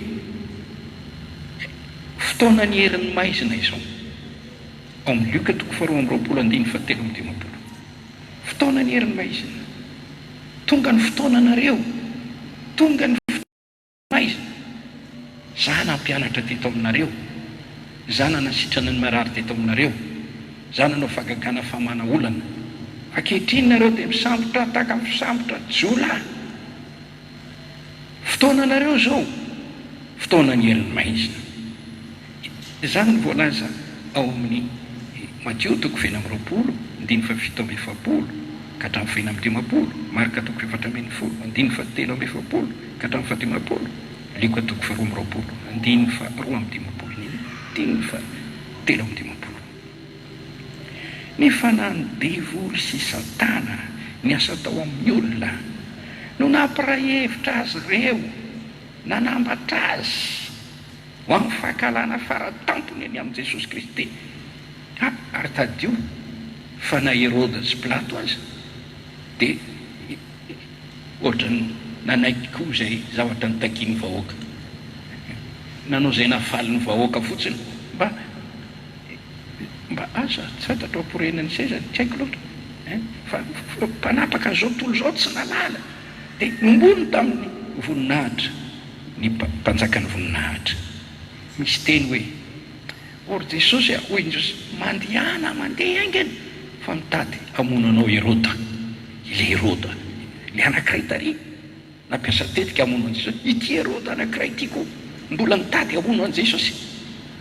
Speaker 3: fotoana ny herin'ny maizina izao ao amin'ny Luka toko faha 2:20 andiny fahatelo amby 10. Fotoana ny herin'ny maizina, tonga ny fotoana nareo, tonga ny fotoana maizina. Zana nampianatra teto aminareo, zana nasitrana ny marary teto aminareo, zana nao fagagana famana olana. Ankehitriny nareo dia misambotra tahaka misambotra jolahy. Fotoana nareo zao, fotoana ny herin'ny maizina. Izany ny voalaza ao amin'ny Matthieu toko 9:20 andiny fafito amby 70 ka hatramin'ny 9:50, Marka toko 7:10 andiny 7:70 ka hatramin'ny 7:10, Luka toko 2:20 andiny 2:10 andiny 7:10. Ny fanany devoly sy Satana ny asa tao amin'ny olona no nampiray hevitra azy ireo nanambatra azy ho amin'ny fahakalana faratampony eny amin'i Jesosy Kristy. Ary tadio fa na Herôda sy Pilato azy dia ohatrany nanaiky koa izay zavatra nitakiany vahoaka, nanao izay nafaly ny vahoaka fotsiny mba aza tsy fantatro amporenany sezany, tsy haiko loatra fa mpanapaka an'izao tontolo izao tsy nalala dia nombony tamin'ny voninahitra, ny mpanjakan'ny voninahitra misy teny hoe or Jesosy hoy Jesosy mandehana mandeha aingany fa mitady hamonanao Herôda. Ile Herôda le anankiray tary nampiasa tetika hamono an Jesosy, ity Herôda anankiray ity koa mbola mitady hamono an Jesosy.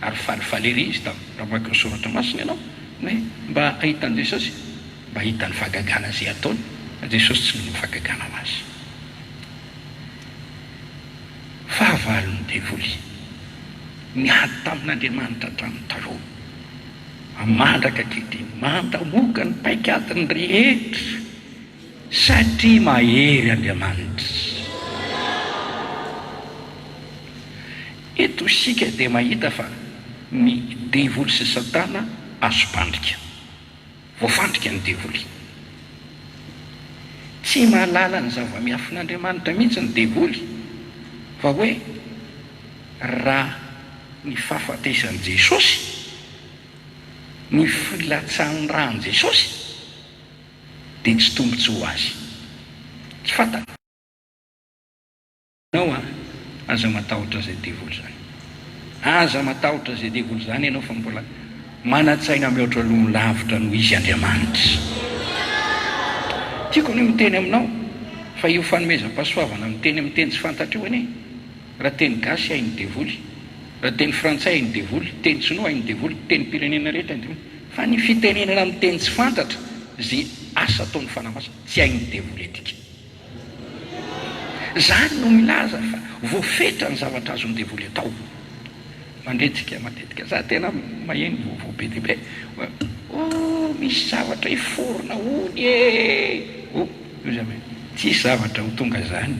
Speaker 3: Ary falifalery izy raha maka ny soratra masina ianao hoe mba ahitany Jesosy, mba ahitany fahagagana izay ataony. Jesosy tsy nony fahagagana azy. Fahavalon'ny devoly niady tamin'Andriamanitra hatramin'ny taloha, amandraka ankehitriny mandamoka ny paikadiny rehetra satria mahery Andriamanitra. Eto isika dia mahita fa ny devoly sy Satana azo mpandrika, voafandrika ny devoly. Tsy mahalala ny zava-miafin'Andriamanitra mihitsy ny devoly, fa hoe raha ny fahafatesan'i Jesosy, ny filatsan'ny rany Jesosy dia tsy tombontso ho azy. Tsy fantana ianao aza matahotra izay devoly zany, aza matahotra izay devoly zany ianao fa mbola manatsaina mihoatra lomo lavitra noho izy Andriamanitra. Tiako ny miteny aminao fa io fanomezam-pahasoavana miteny amin'ny teny tsy fantatra io anie. Raha teny gasy hainy devoly, raha teny frantsay hainy devoly, teny sinoa hainy devoly, teny pirenena rehetra hainy devoly. Fa ny fitenenana amin'ny teny tsy fantatra izay asa ataon'ny fanamasina tsy hainy devoly etika. Zany no milaza fa voafetra ny zavatra azon'ny devoly atao. Mandretika matetika za tena maheno voabe dia be, misy zavatra hiforona hony tsisy zavatra ho tonga zany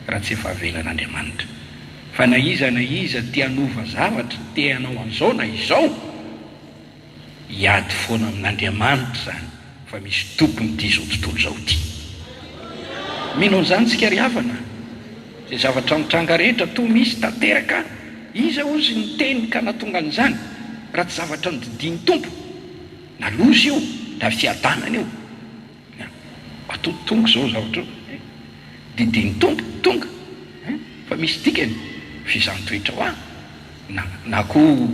Speaker 3: raha tsy efa avelan'Andriamanitra. Fa na iza tia hanova zavatra, tia hanao an'izao na izao, hiady foana amin'Andriamanitra zany fa misy tompony ity izao tontolo izao ity. Mino an'izany tsika ry havana, izay zavatra mitranga rehetra to misy tanteraka, iza ozy ny teny ka natonga an'izany raha tsy zavatra nodidiny tompo, na lozy io da fiadanana io. Tonga izao zavatra didiny tompo tonga, fa misy dikany fizany toetra ho na koa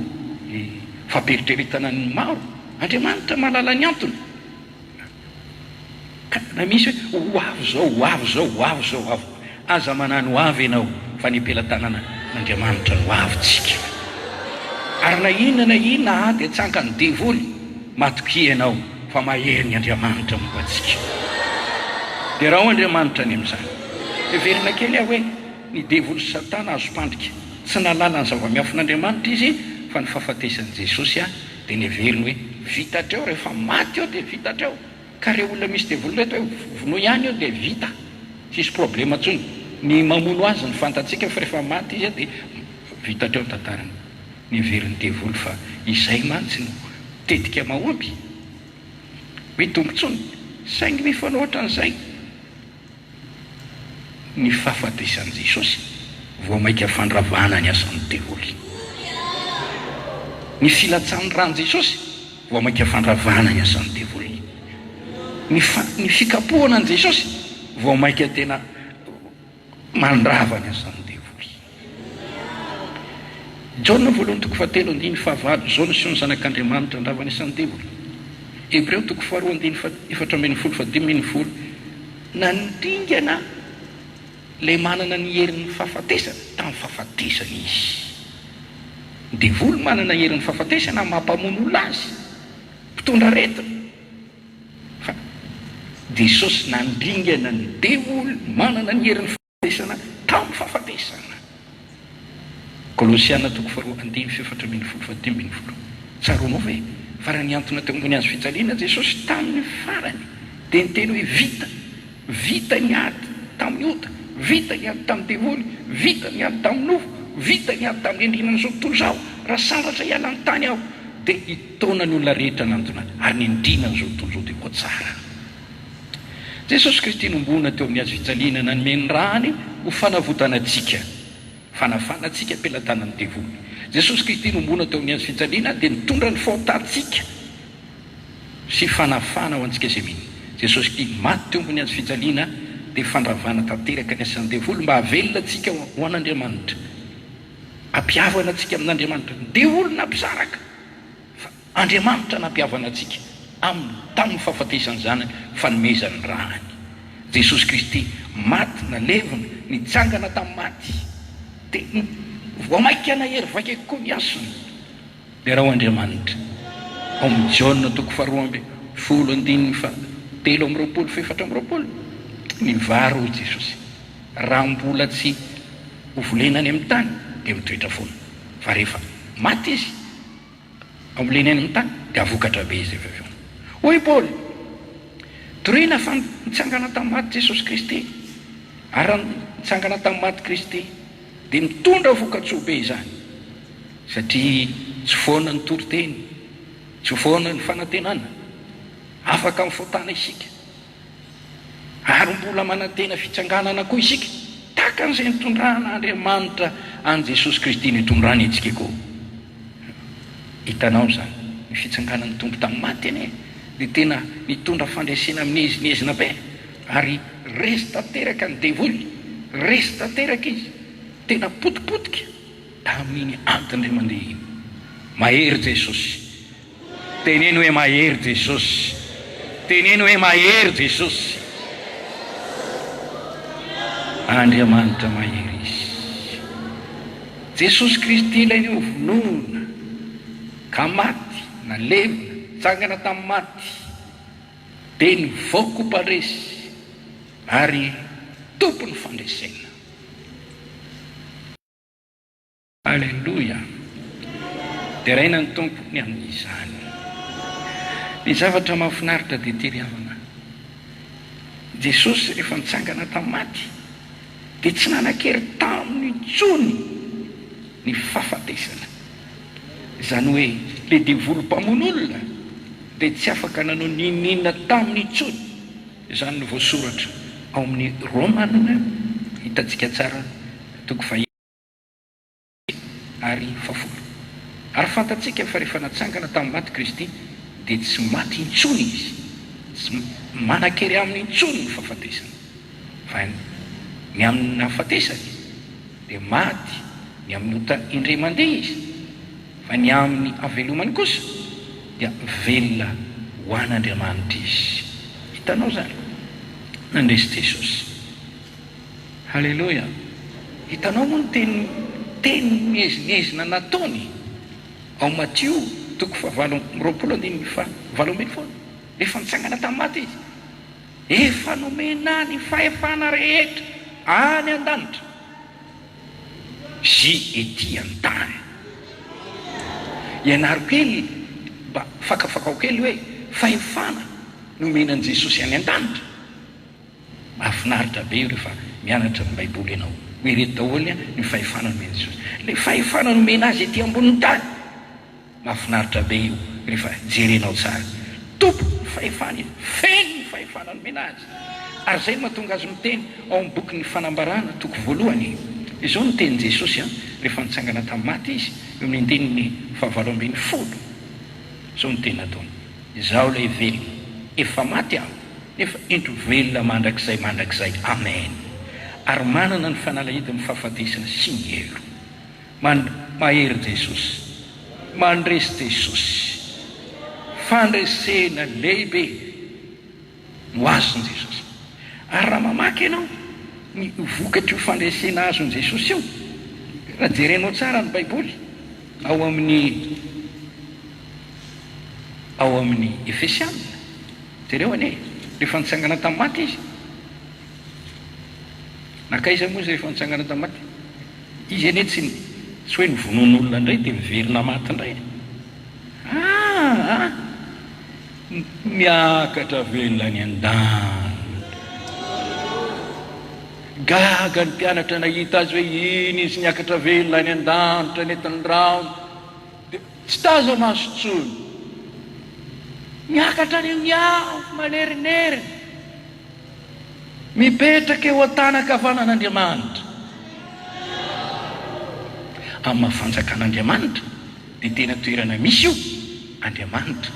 Speaker 3: fampieritrerintana ny maro. Andriamanitra mahalala ny antony. Na misy hoe ho avy zao, aza manano ho avy ianao fa ny ampelantanana n'Andriamanitra no avytsika. Ary na inona ady atsanga ny devoly matoki ianao fa mahery ny Andriamanitra momba antsika. Dia raha ho Andriamanitra any amin'izany everina kely aho hoe ny devoly sy Satana azo mpandrika, tsy nalala ny zava-miafin'Andriamanitra izy fa ny fahafatesan'i Jesosy dia neveriny hoe vitatreo, rehefa maty eo dia vitatreo. Ka reo olona misy devoly reto hoe vono ihany eo dia vita, tsisy problema ntsony. Ny mamono azy ny fantatsika fa rehefa maty izy dia vitatreo ny tantarany. Neverin'ny devoly fa izay mantsy no tetika mahomby mitombotsony saingy mifanohatra an'izay ny fahafatesan'i Jesosy vao maika fandravana ny asan'ny devoly. Ny filatsan'ny rany Jesosy vao maika fandravana ny asan'ny devoly. Ny fikapohana an' Jesosy vao maika tena mandrava ny asan'ny devoly. Jaona voalohany toko 7:5 zao no sy ny zanak'Andriamanitra ndrava ny asan'ny devoly. Hebreo toko 4:4-5 nandingana le manana ny herin'ny fahafatesana tamin'ny fahafatesana izy. Devoly manana herin'ny fahafatesana mampamono olona azy, mpitondra aretina. Fa Jesosy nandringana ny devoly manana ny herin'ny fahafatesana tamin'ny fahafatesana. Kolosiana toko 4:4-5 tsaronao ve fa raha niantona teo ambony azo fijaliana Jesosy tamin'ny farany dia niteny hoe vita ny ady tamin'ny ota, vita ny ady tamin'ny devoly vita ny ady tamin'ny ovo, vita ny ady tamin'ny andrinana zao tontolo zao, raha saratra ialany tany aho dia itaona ny olona rehetra nantona ary ny andrinana zao tontolo zao dia koa tsara. Jesosy Kristy nombona teo amin'ny azo fijaliana nanome rany ho fanavotana antsika, fanafana antsika ampelantanany devoly. Jesosy Kristy nombona teo amin'ny azo fijaliana dia nitondra ny fahotantsika sy fanafana ho antsika izay miny. Jesosy Kristy maty teo amin'ny azo fijaliana dia fandravana tanteraka ny asan'ny devoly mba havelona antsika ho an'Andriamanitra, ampiavana antsika amin'Andriamanitra. Ny devoly nampisaraka fa Andriamanitra nampiavana antsika tamin'ny fahafatesany zanany fanomezany rahany. Jesosy Kristy maty nalevina nitsangana tamin'ny maty dia voamaika nahery vaika koa ny asony dia raha ho Andriamanitra. Ao amin'ny Jaona toko faharoa amby folo andininy telo amby roapolo efatra amby roapolo ny varo Jesosy raha mbola tsy hovolenany amin'ny tany dia mitoetra foana, fa rehefa maty izy ambolenany amin'ny tany dia avokatra be izy avy eo. Hoy Paoly, torina fa nitsangana tamin'ny maty Jesosy Kristy, ary nitsangana tamin'ny maty Kristy dia mitondra vokatsoa be izany, satria tsy foana ny toriteny, tsy foana ny fanantenana, afaka mifotana isika, ary mbola manantena fitsanganana koa isika taka an'izay nitondrana Andriamanitra an Jesosy Kristy nitondrany antsika koa. Hitanao zany ny fitsanganany tombo tamin'ny maty anie dia tena nitondra fandresena minezinezina be, ary resy tanteraka ny devoly, resy tanteraka izy, tena potipotika tamin'iny antiny ray mandeha iny. Mahery Jesosy, teneny hoe mahery Jesosy, teneny hoe mahery Jesosy. Andriamanitra mahery izy. Jesosy Kristy ilay ny vonoina ka maty nalevina tsangana tamin'ny maty dia nivoaka mpandresy ary tompony fandresena. Alleluia. Dia raina ny tompony amin'izany. Ny zavatra mahafinaritra dia tery havana, Jesosy rehefa nitsangana tamin'ny maty dia tsy nanan-kery taminy intsony ny fahafatesana. Izany hoe le devoly mpamon'olona dia tsy afaka nanao ninina taminy intsony. Izany no voasoratra ao amin'ny Romanina, hitantsika tsara toko fahiny ary fahafolo. Ary fantatsika fa rehefa natsangana tamin'ny maty Kristy dia tsy maty intsony izy, tsy manan-kery aminy intsony ny fahafatesana, fa ny amin'ny nahafatesany dia maty ny amin'ny ota indray mandeha izy, fa ny amin'ny avelomany kosa dia velona ho an'Andriamanitra izy. Hitanao zany nandresy Jesosy. Halleloia. Hitanao moa ny teny miezinezina nataony ao Matio toko fahavalo roapolo andininy valo ambin'ny folo, rehefa nitsangana tamin'ny maty izy, efa nomena ny fahefana rehetra any an-danitra sy ety an-tany. Ianaro kely mba fakafakao kely hoe fahefana nomenan'i Jesosy any an-danitra. Mahafinaritra be io rehefa mianatra ny Baiboly ianao hoe reto daholo ny fahefana nomena Jesosy, le fahefana nomena azy ety ambonin'ny tany. Mahafinaritra be io rehefa jerenao tsara, tompo fahefana izy, feno ny fahefana nomena azy. Ary zay mahatonga azy miteny ao amin'ny boky ny fanambarana toko voalohany, izao no tenin' Jesosy rehefa nitsangana tamin'ny maty izy, eo amin'ny andinin'ny fahavalo ambin'ny folo. Izao no teny nataony, izaho ilay velona, efa maty aho nefa entro velona mandrakizay. Amen. Ary manana ny fanalahita amin'ny fahafatesana sy ny helo. Mahery Jesosy, mandresy Jesosy, fandresena lehibe no azony Jesosy. Ary raha mamaky ianao ny vokatry io fandresena azony Jesosy io, raha jerenao tsara ny Baiboly ao amin'ny Efesianina, jereo anie rehefa nitsangana tamin'ny maty izy, nakaiza moa izy rehefa nitsangana tamin'ny maty izy anie tsy hoe nivonon'olona indray dia miverina maty indray, miakatra velona ny an-danitra, gaga ny mpianatra nahita azy hoe iny izy niakatra velona ny an-danitra netiny rano dia tsy taza masotsony miakatra ny miao manerinery mipetraka eo an-tanakavanan'Andriamanitra amin'ny mahafanjakan'Andriamanitra dia tena toerana misy io Andriamanitra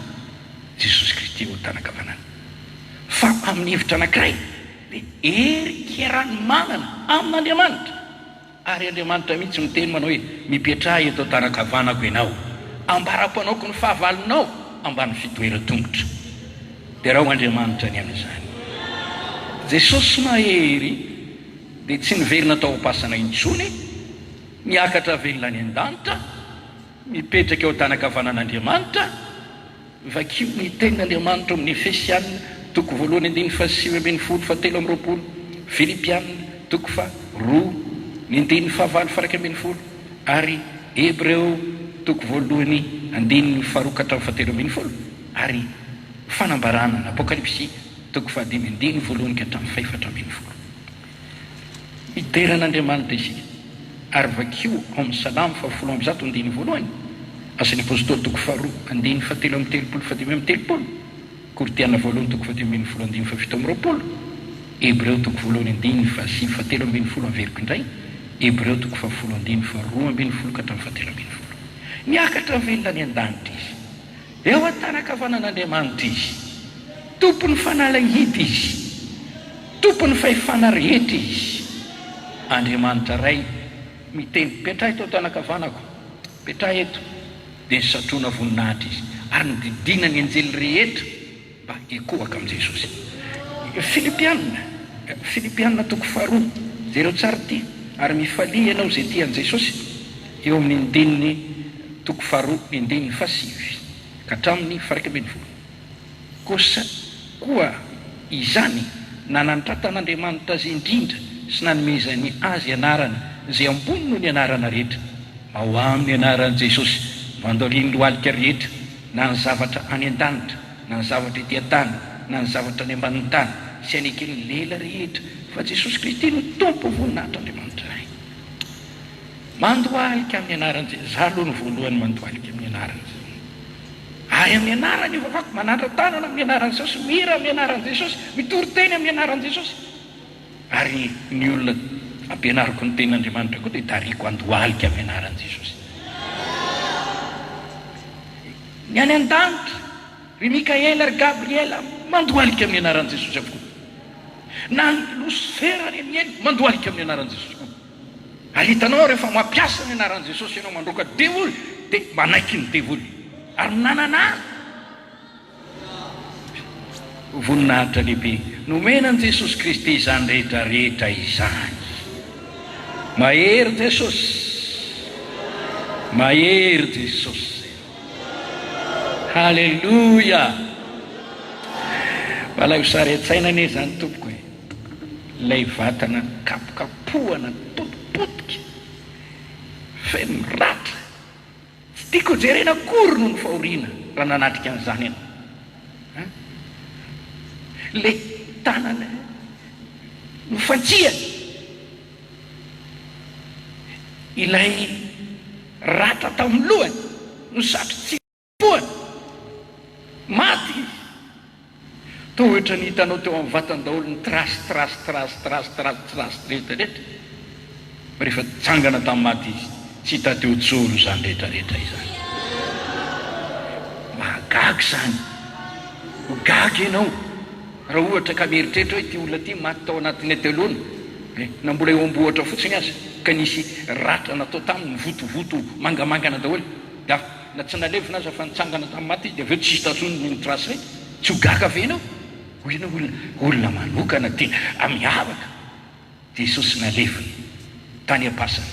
Speaker 3: Jesosy Kristy eo an-tanakavanana fa amin'ny hevitra anankiray dia erikeran'ny manana amin'Andriamanitra ary Andriamanitra mihitsy miteny manao hoe mipetraha eto an-tanakavanako ianao ambara-panaoko ny fahavalonao ambany fitoeran-tongotra dia raha ho Andriamanitra ny amin'izany Jesosy mahery dia tsy niverina tao am-pasana intsony niakatra velona ny an-danitra mipetraka eo an-tanakavanan'Andriamanitra vakio ny tenin'Andriamanitra amin'ny Efesianina toko 1:9-10 Filipianina toko 2:2-9 ary Hebreo toko 1:2-7 ary fanambarana Apokalipsy toko 5:1-5 iteran'Andriamanitra isika ary vakio amin'ny Salamo 1:1 Asan'ny Apôstôly toko 2:7-30 Kortiana 1 toko 5:17 Hebreo toko 1:7 averiko indray Hebreo toko 10:2-7 niakatra velona ny an-danitra izy eo an-tanakavanan'Andriamanitra izy tompony fanalahity izy tompony fahefana rehetra izy Andriamanitra ray miteny petraha eto an-tanakavanako petraha eto dia nisatrona voninahitra izy ary nididina ny anjely rehetra mba hikohaka amin'i Jesosy. Filipianina toko 2 zero tsara ty ary mifalia ianao izay ty an'i Jesosy eo amin'ny ndininy toko 2:7 ka hatramin'ny 1:10 kosa koa izany nanantratan'Andriamanitra azy indrindra sy nanomezany azy anarana izay ambony noho ny anarana rehetra ao amin'ny anaran'i Jesosy mandoriny lohalika rehetra na ny zavatra any an-danitra na ny zavatra ety an-tany na ny zavatra any ambanin'ny tany sy anekeny lela rehetra fa Jesosy Kristy no tompo voninahitran'Andriamanitra ray mandohalika amin'ny anaran'i Jesosy za aloha ny voalohany mandohalika amin'ny anaran'i Jesosy ary amin'ny anarany ovavako manandra-tanana amin'ny anaran'i Jesosy mira amin'ny anaran'i Jesosy mitory-teny amin'ny anaran'i Jesosy ary ny olona ampianariko ny tenin'Andriamanitra koa dia tariko andohalika amin'ny anaran'i Jesosy ny any an-danitra ry Mikaela ry Gabriela mandohalika amin'ny anaran'i Jesosy avokoa na ny Lucifera ny amieny mandohalika amin'ny anaran'i Jesosy koa ary hitanao rehefa mampiasa ny anaran'i Jesosy ianao mandroaka devoly dia manaiky ny devoly ary nanana voninahitra lehibe nomenan'i Jesosy Kristy izany rehetra rehetra izany mahery Jesosy mahery Jesosy halleluja mbalay ho sary an-tsaina anie zany tompoko hoe ilay vatana kapokapohana potipotika feno ratra tsy tiako jerena akory noho ny fahoriana raha nanatrika an'izany ianao le tanana no fantsiany ilay ratra tamin'ny lohany no satry tsy poany maty toa ohatra ny hitanao teo amin'ny vatan-daholo ny trasy rehetrarehetra rehefa tsangana tamin'ny maty izy tsy hita teo tsolo zany rehetrarehetra izany mahagagy zany ho gagy ianao raha ohatra ka mieritrehitra hoe ty olona ty maty tao anatin'ny atelona na mbola eo ambohatra fotsiny azy ka nisy ratra natao taminy votovoto mangamangana daholo da na tsy nalevina azy fa nitsangana tamin'ny maty dia aveo tsisy tatsony ny trasy re tsy ho gaga ve ianao ho ianao olona manokana ty amiavaka Jesosy nalevina tany am-pasana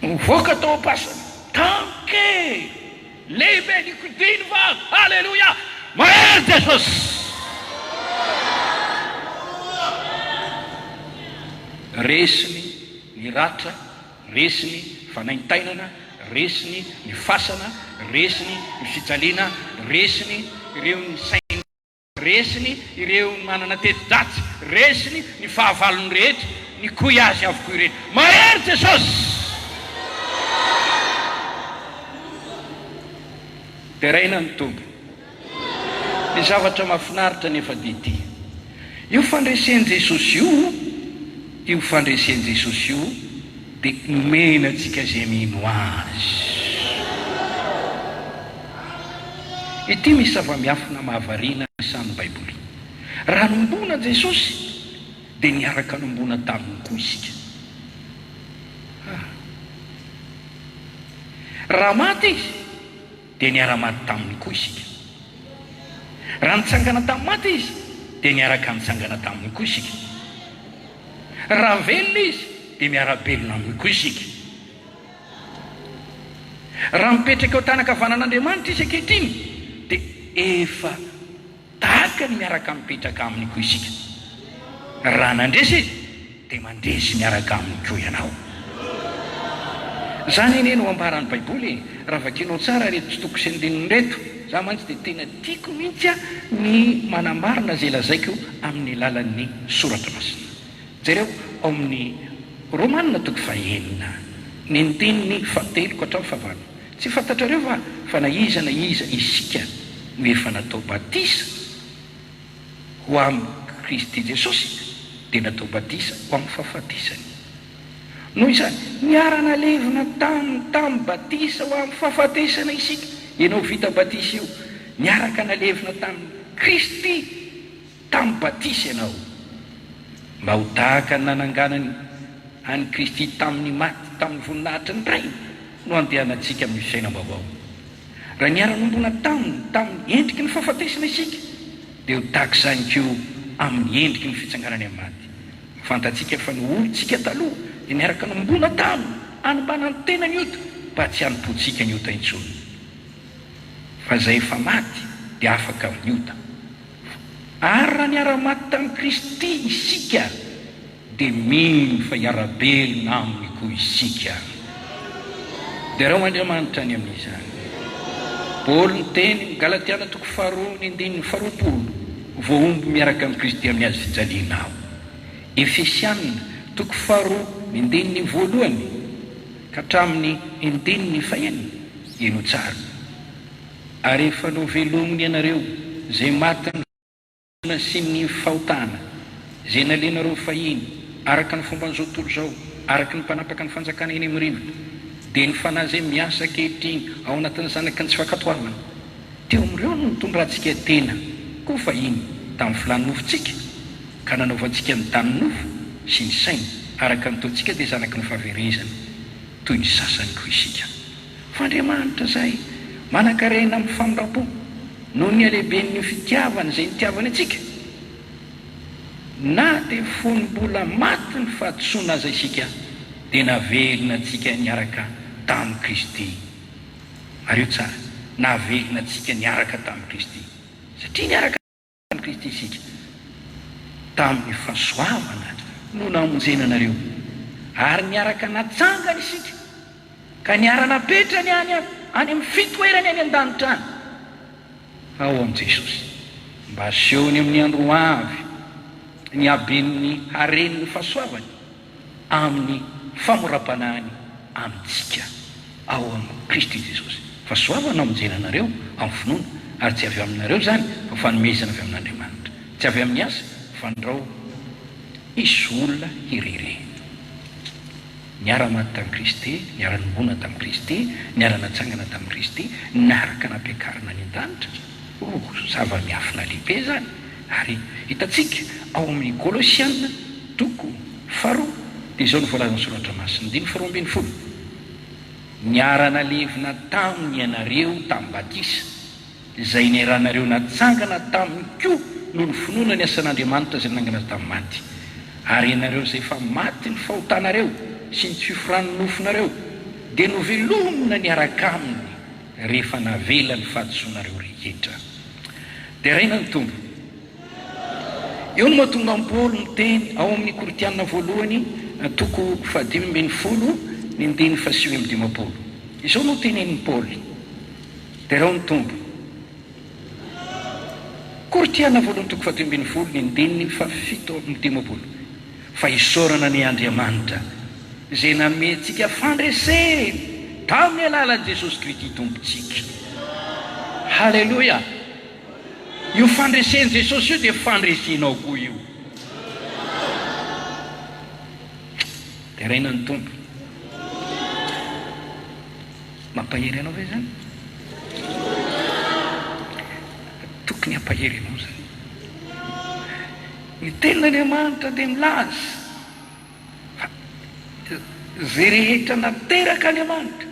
Speaker 3: mivoaka tao am-pasana tanke lehibe nikodiny va halleluja mahery Jesosy resiny ny ratra resiny fanaintainana resiny ny fasana resiny ny fijaliana resiny ireo ny saina resiny ireo manana teti-dratsy, resiny ny fahavalony rehetra, ny koy azy avokoa irehetra. Mahery Jesosy! Dia raina ny tombo. Ny zavatra mahafinaritra nefa dia ity. Io fandreseny Jesosy io fandreseny Jesosy io dia nomena antsika izay mino azy. Ity misy zava-miafina mahavariana isan'ny Baiboly. Raha nombona Jesosy dia niaraka nombona taminy koa isika. Raha maty izy dia niara-maty taminy koa isika. Raha nitsangana tamin'ny maty izy dia niaraka nitsangana taminy koa isika. Raha velona izy dia miara-belona aminy koa isika. Raha mipetraka ao tany-kavanan'Andriamanitra izy ankehitriny dia efa tahaka ny miaraka mipetraka aminy koa isika. Raha nandresy izy dia mandresy miaraka aminy koa ianao. Zany eny no ambaran'ny Baiboly. Raha vakinao tsara reto tsy toko sy andininy reto, za mantsy dia tena tiako mihitsy ny manambarina izay lazaiko amin'ny lalan'ny soratra masina. Jereo ao amin'ny Romanina toko fahaenina ny andininy fahateloko hatramin'ny fahavalo. Tsy fantatrareo fa na iza isika no efa natao batisa ho amin'ny Kristy Jesosy dia natao batisa ho amin'ny fahafatisany. Noho izany niarana levina tamin'ny batisa ho amin'ny fahafatesana isika. Ianao vita batisa io, niaraka nalevina tamin'ny Kristy tamin'ny batisa ianao, mba ho tahaka ny nananganany any Kristy tamin'ny maty tamin'ny voninahitra ny ray no andehanantsika amin'ny fiainam-baovao. Raha niara-nombona tamin'ny endriky ny fahafatesana isika dia ho tahaka izany koa amin'ny endriky ny fitsanganany amin'ny maty. Fantatsika fa ny olontsika taloha dia niaraka nombona taminy hanimbanany tena ny ota mba tsy hanompoantsika ny ota intsony. Fa izay efa maty dia afaka ny ota. Ary raha niara-maty tamin'ny Kristy isika dia mino fa hiara-belona aminy koa isika. Dia reo Andriamanitra any amin'izany. Paoly niteny Galatiana toko 2:20 voaomby miaraka amin'ny Kristy amin'ny azy fijaliana ao. Efesianina toko 2:1 ka hatramin'ny 1:5 eno tsara. Ary efa novelominy ianareo izay maty sy ny fahotana izay nalenareo fahiny araka ny fomba n'izao tontolo izao, araka ny mpanapaka ny fanjakana eny amin'ny rivotra, dia ny fanahy izay miasa ankehitriny ao anatin'ny zanaky ny tsy fankatoavana. Teo amin'ireo no nitondrantsika tena koa fahiny tamin'ny filany nofontsika ka nanaovantsika ny tany nofo sy ny saina araka nytaontsika dia zanaky ny fahaverezana toy ny sasany koa isika. Fa Andriamanitra izay manan-karena amin'ny famindram-po noho ny alehiben'ny fitiavana izay nitiavana antsika, na dia fonombola maty ny fahatsoana azy isika dia navelona antsika niaraka tamin'ny Kristy. Ary io tsara, navelona antsika niaraka tamin'ny Kristy satria niaraka tamin'ny Kristy isika tamin'ny fahasoavana no namonjenanareo, ary niaraka natsangana isika ka niara-napetrany any amin'ny fitoerany any an-danitra any ao amin'i Jesosy, mba asehony amin'ny andro avy ny haben'ny haren'ny fahasoavany amin'ny famoram-panahiny amintsika ao amin'ny Kristy Jesosy. Fahasoavana amonjenanareo amin'ny finoana, ary tsy avy aminareo zany fa fanomezana avy amin'Andriamanitra, tsy avy amin'ny asa fa ndrao isy olona hirere. Niara-maty tamin'ny Kristy, niara-nombona tamin'ny Kristy, niara-natsangana tamin'ny Kristy, niaraka nampiakarina any an-danitra. Zava-miafina lehibe zany. Ary hitantsika ao amin'ny Kolosianina toko 4 dia izao no voalazan'ny soratra masina 2:20. Niara-nalevina taminy ianareo tamin'ny batisa izay niaranareo natsangana taminy koa noho ny finoana ny asan'Andriamanitra izay nangana tamin'ny maty. Ary ianareo izay efa maty ny fahotanareo sy ny tsy fiforan'ny nofonareo dia novelomina niaraka aminy rehefa navela ny fahadisoanareo rehetra. Dia raina ny tombo. Eo no mahatonga amin'ny Paoly miteny ao amin'ny Koritianina voalohany toko 5:10 ny 9:7. Izao no tenen'ny Paoly. Dia rao ny tombo. Kortiana voalohany toko 17 ny andininy fa 7 fa isaorana ny Andriamanitra izay namentsika fandreseny tamin'ny alalan'i Jesosy Kristy tompontsika. Halleluja! Io fandreseny Jesosy io dia fandresenao koa io. Dia raina ny tompo. Mampahery anao ve zany? Tokony hampahery anao zany. Ny tenin'Andriamanitra dia milaza fa zay rehetra nateraka Andriamanitra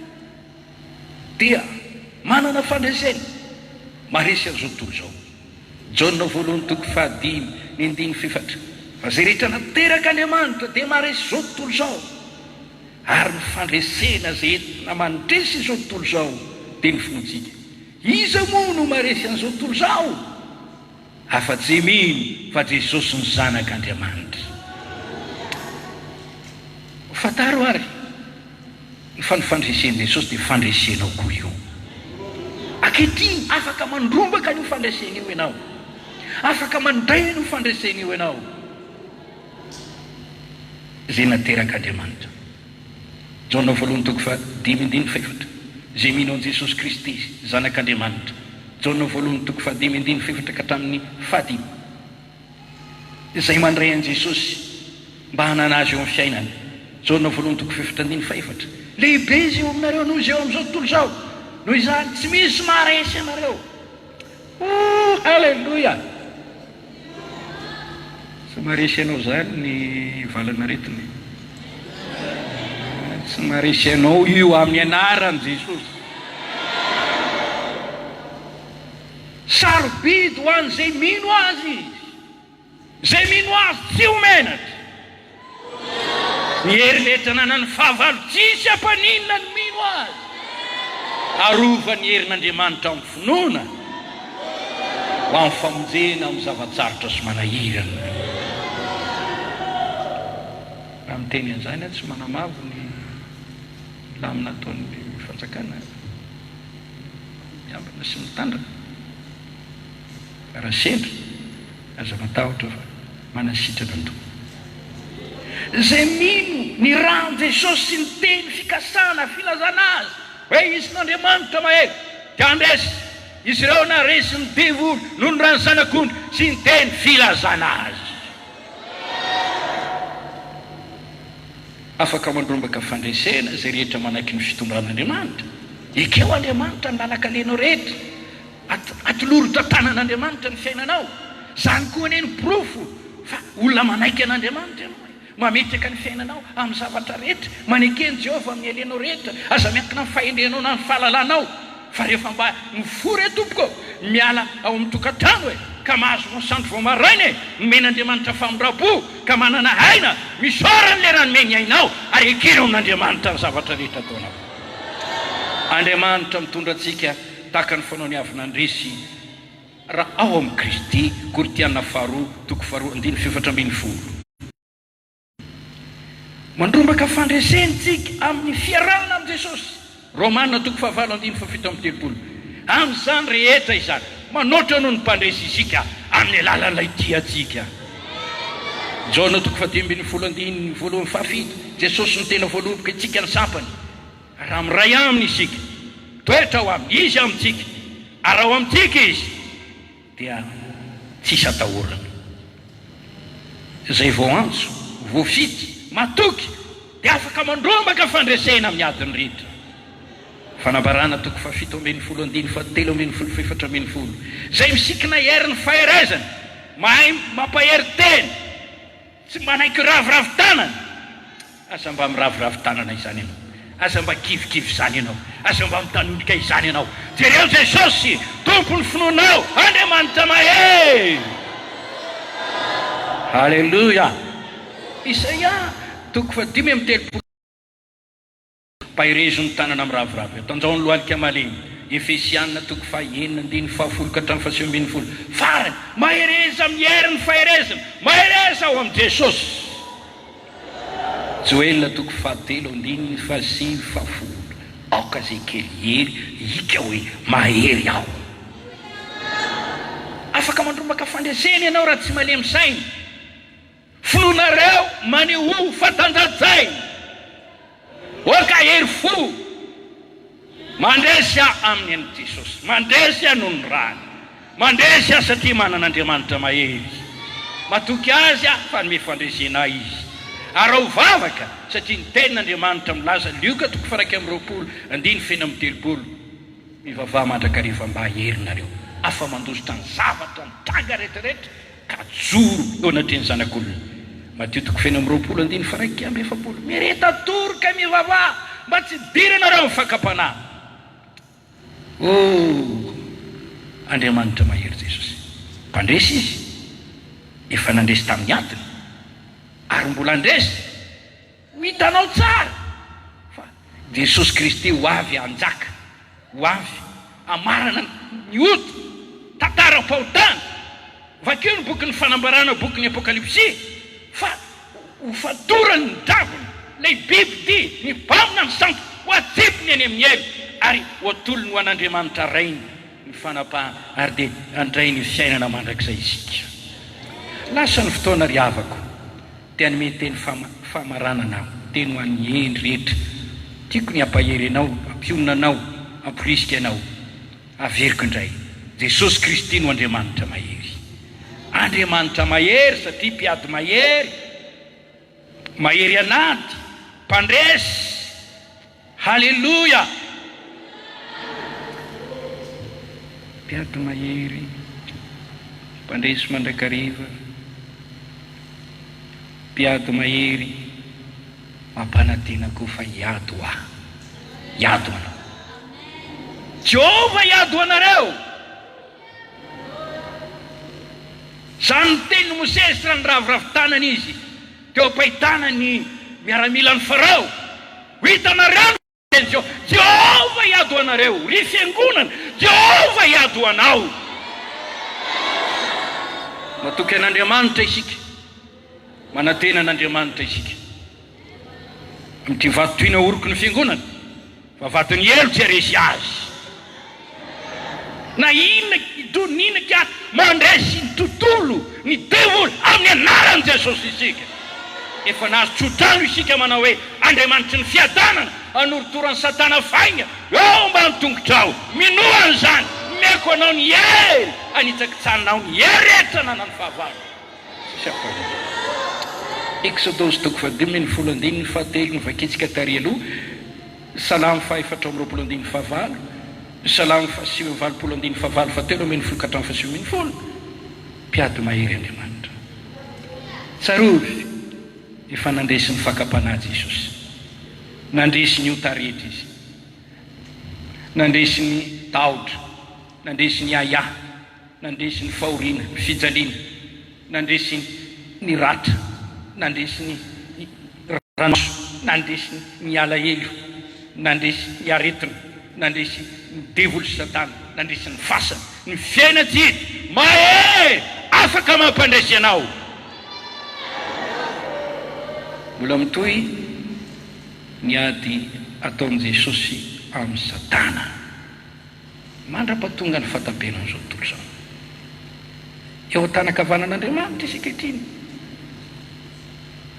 Speaker 3: dia manana fandreseny. Maresy an'izao tontolo izao. Jaona voalohany toko 5:4. Fa zay rehetra nateraka Andriamanitra dia maresy izao tontolo izao. Ary ny fandresena zay entina mandresy izao tontolo izao dia ny fontsika. Iza moa no maresy an'izao tontolo izao? Afa-tsy mino fa Jesosy ny zanak'Andriamanitra. Fantaro ary fa ny fandresen'i Jesosy dia fandresenao koa io. Ankehitriny afaka mandrombaka io fandreseny io ianao, afaka mandray io fandreseny io ianao, zay nateraka Andriamanitra. Jaona voalohany toko 5:4 zay mino an Jesosy Kristy zanak'Andriamanitra. Jaona voalohany toko 5:4 ka hatramin'ny 5 izay mandray an Jesosy mba hanana azy eo amin'ny fiainany. Jaona voalohany toko 4:4 lehibe izy eo aminareo noho izy eo amin'izao tontolo izao, noho izany tsy misy maharesy anareo. Halleluja! Tsy maharesy anao zany ny valanaretiny, tsy maharesy anao io amin'ny anaran'i Jesosy. Sarobidy ho an'izay mino azy, zay mino azy tsy homenatra. Ny herinetra nanany fahavalo tsisy ampaninona ny mino azy. Arova ny herin'Andriamanitra amin'ny finoana ho amin'ny famonjena amin'ny zavatsarotra sy manahirana. Raha miteny an'izany tsy manamavo ny lamina ataon'ny fanjakana miambina sy mitandrina. Raha sendra aza matahotra fa manasitrana ny tompo. Zay mino ny rano Jesosy sy ny teny fikasana filazana azy hoe izy n'Andriamanitra mahery dia andresy izy ireo naresy ny devoly noho ny rano zanak'ondry sy ny teny filazana azy. Afaka mandrombaka fandresena zay rehetra manaky ny fitondran'Andriamanitra. Ekeo Andriamanitra ny lalakalenao rehetra, atolorotra tanan'Andriamanitra ny fiainanao. Zany koa neny profo fa olona manaiky an'Andriamanitra ianao, mametraka ny fiainanao amin'ny zavatra rehetra, manekeny Jehovah amin'ny alenao rehetra, aza miankina amin'ny fahendrenao na ny fahalalanao. Fa rehefa mba mifory tompoko miala ao amin'ny tokantrano ka mahazo mansandro vao maraina nomen'Andriamanitra famindram-po ka manana aina misaorany le raha nomeny ainao ary ekeno amin'Andriamanitra ny zavatra rehetra ataonao. Andriamanitra mitondra antsika tahaka ny fanaony avy nandresy raha ao amin'ny Kristy. Kortiana 2:4 mandrombaka fandresentsika amin'ny fiarahana amin'ny Jesosy. Romana 5:7 amin'izany rehetra izany manoatra noho ny mpandresy isika amin'ny alalan'ilay tiatsika. Jaona 5:7 Jesosy ny tena voaloboka itsika ny sampany. Raha miray aminy isika, toetra ho aminy, izy amintsika, ary ao amintsika izy dia tsisy atahorana. Zay vao antso, vao fity, matoky dia afaka mandrombaka fandresena amin'ny adiny rehetra. Fanambarana 7:7 zay misikina herin'ny faherezana, mahay mampahery teny, tsy manaiky raviravin-tanana. Asa mba miraviravin-tanana izany ianao, asa mba kivikivy izany ianao, asa mba mitanolika izany ianao. Jereo Jesosy tompony finoanao, Andriamanitra mahery. Halleluja! Isaia 5:3 pairezony tanana amin'ny raviravy tanjao ny lohalika malemy. Efesiana 5:1-10 farany mahereza amin'ny herin'ny faherezana, mahereza ao amin'ny Jesosy. Joel 5:7-5 aoka zay kely hery ika hoe mahery aho. Afaka mandrombaka fandreseny ianao raha tsy malemy sainy. Finoanareo maneho fatanjajaina. Oka hery fo. Mandresy amin'ny an'i Jesosy. Mandresy noho ny rany. Mandresy satria manan'Andriamanitra mahery. Matoky azy fa ny fandresena izy. Ary ho vavaka satria ny tenin'Andriamanitra milaza Lioka 2:20 mivavaha mandrakariva mba herinareo. Afa mandositra ny zavatra mitranga rehetrarehetra ka joro eo anatin'ny zanak'olona. Matteo 2:20 mireta toroka mivavaha mba tsy diranareo amin'ny fakapanahy. Andriamanitra mahery Jesosy. Mpandresy izy efa nandresy tamin'ny antony ary mbola andresy ho hitanao tsara fa Jesosy Kristy ho avy anjaka, ho avy amarana ny ota tantaram-pahotana. Vakeo ny boky ny fanambarana, boky ny Apokalipsy, fa ho fatorany ny dragony lay biby ty ny bamina ny santo ho atsipony any amin'ny elo ary ho atolony ho an'Andriamanitra rainy ny fanapaha ary dia andray ny fiainana mandrakizay isika. Lasa ny fotoana ry havako dia ny teny famarananao, teny ho an'ny endry rehetra. Tiako ny ampahery anao, ampionana anao, amporisika anao. Averiko indray, Jesosy Kristy no Andriamanitra mahery. Andriamanitra mahery satria mpiady mahery, mahery anaty, mpandresy. Haleluya! Mpiady mahery, mpandresy mandrakariva, mpiady mahery, mampanantena koa fa hiado aho. Hiado anao. Jehova hiado anareo. Zany teny Mosesy raha niraviravin-tanany izy teo am-pahitana ny miaramila ny Farao. Ho hitanareo Jehova hiado anareo. Ry fiangonana, Jehova hiado anao. Matoky an'Andriamanitra isika, manantena an'Andriamanitra isika. Amin'ity vatotoina oroko ny fiangonana fa vatony elo tsy aresy azy. Na inona idonina ka mandresy ny tontolo ny devoly amin'ny anaran'i Jesosy isika. Efa nahazo tsotrano isika manao hoe Andriamanitra ny fiadanana anorotorany Satana fainga eo mba ny tongotrao. Minoany zany, meko anao ny hery, anitsaka tsananao ny heretra nanany fahavalo. Exodus 2:17 vakitsika tary aloha, Salamo 4:29, Salamo 7:29, mpiady mahery Andriamanitra. Tsarovy efa nandresy ny fakapanahy Jesosy. Nandresy ny ota rehetra izy. Nandresy ny tahotra, nandresy ny aya, nandresy ny fahoriana, ny fijaliana, nandresy ny ratra, nandresy ny ranoso, nandresy ny alahelo, nandresy ny aretina, nandresy ny devoly Satana, nandresy ny fasana, ny fiaina tsy hita. Mahery, afaka mampandresy anao. Mbola mitohy ny ady ataon'i Jesosy amin'ny Satana. Mandra-pahatonga ny fahatapenana izao tontolo izao. Eo an-tanakavanan'Andriamanitra isika ity.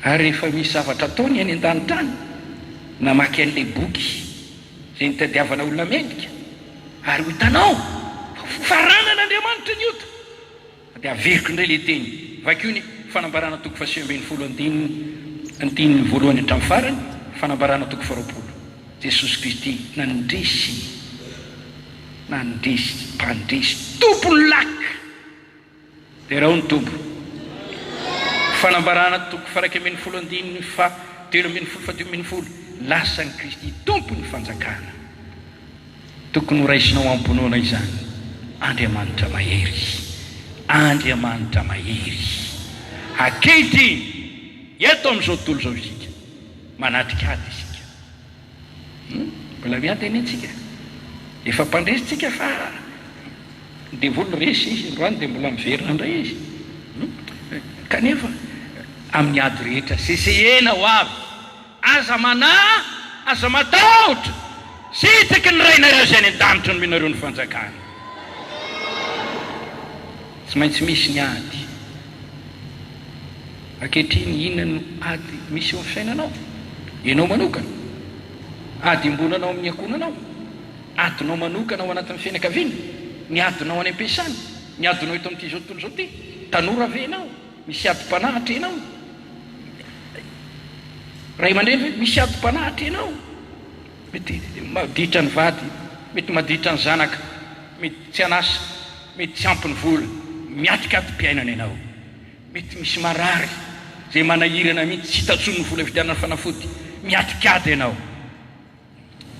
Speaker 3: Ary rehefa misy zavatra ataony any an-danitra any, namaky an'ilay boky izay nitadiavana olona mendika, ary ho hitanao faranan'Andriamanitra ny ota. Dia averiko indray ilay teny. Vakio ny fanambarana 2:9 voalohany hatramin'ny farany, fanambarana 2:20. Jesosy Kristy nandresy mpandresy tompony laka. Dia raha ho ny tompo. Fanambarana 2:19 lasa ny Kristy tompony fanjakana. Tokony ho raisinao amponoana izany. Andriamanitra mahery, Andriamanitra mahery. Akety eto amin'izao tontolo izao isika manatrika ady isika. Mbola miady eny antsika. Efa mpandresitsika fa devoly resy izy androany dia mbola miverina indray izy. Kanefa amin'ny ady rehetra sesehena ho avy. Aza manahy, aza matahotra. Sitaka ny rainareo izay any an-danitra no minareo ny fanjakana. tsy maintsy misy ny ady. Ankehitriny inona no ady misy eo amin'ny fiainanao? Ianao manokana, ady imbonanao amin'ny ankonanao, adinao manokana ao anatin'ny fianakaviana, ny adinao any am-piasana, ny adinao eto amin'ity zao tontolo zao ty, tanora venao, misy adi-panahitra ianao. Ray aman-dreny ve misy adi-panahitra ianao, mety maditra ny vady, mety maditra ny zanaka, mety tsy anasa, mety tsy ampy ny vola, miatrika adi-piainana ianao, mety misy marary zay manahirana mihitsy tsy hitatsony ny vola vidianana fanafody, miatrikady ianao.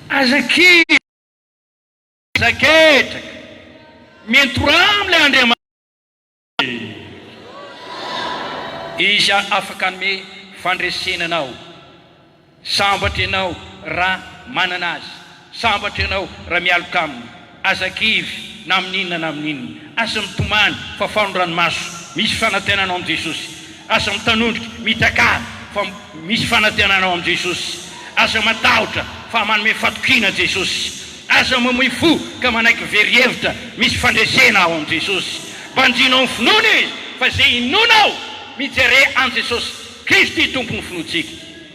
Speaker 3: Azaketraka mentoramo le Andriamanitra, izy afaka anome fandresenanao. Sambatra ianao raha manana azy, sambatra ianao raha mialoka aminy, azakivy na amin'inona na amin'inona, asa mitomany fa fanon-dranomaso misy fanantenanao amin'i Jesosy, asa mitanondrika mitakà fa misy fanantenanao amin'i Jesosy, asa matahotra fa manome fatokina Jesosy, asa mamoy fo ka manaiky very-hevitra misy fandresena ao amin'i Jesosy. Mbanjinao ny finoana izy fa zay inonao mijere an Jesosy Kristy tompony finoantsika,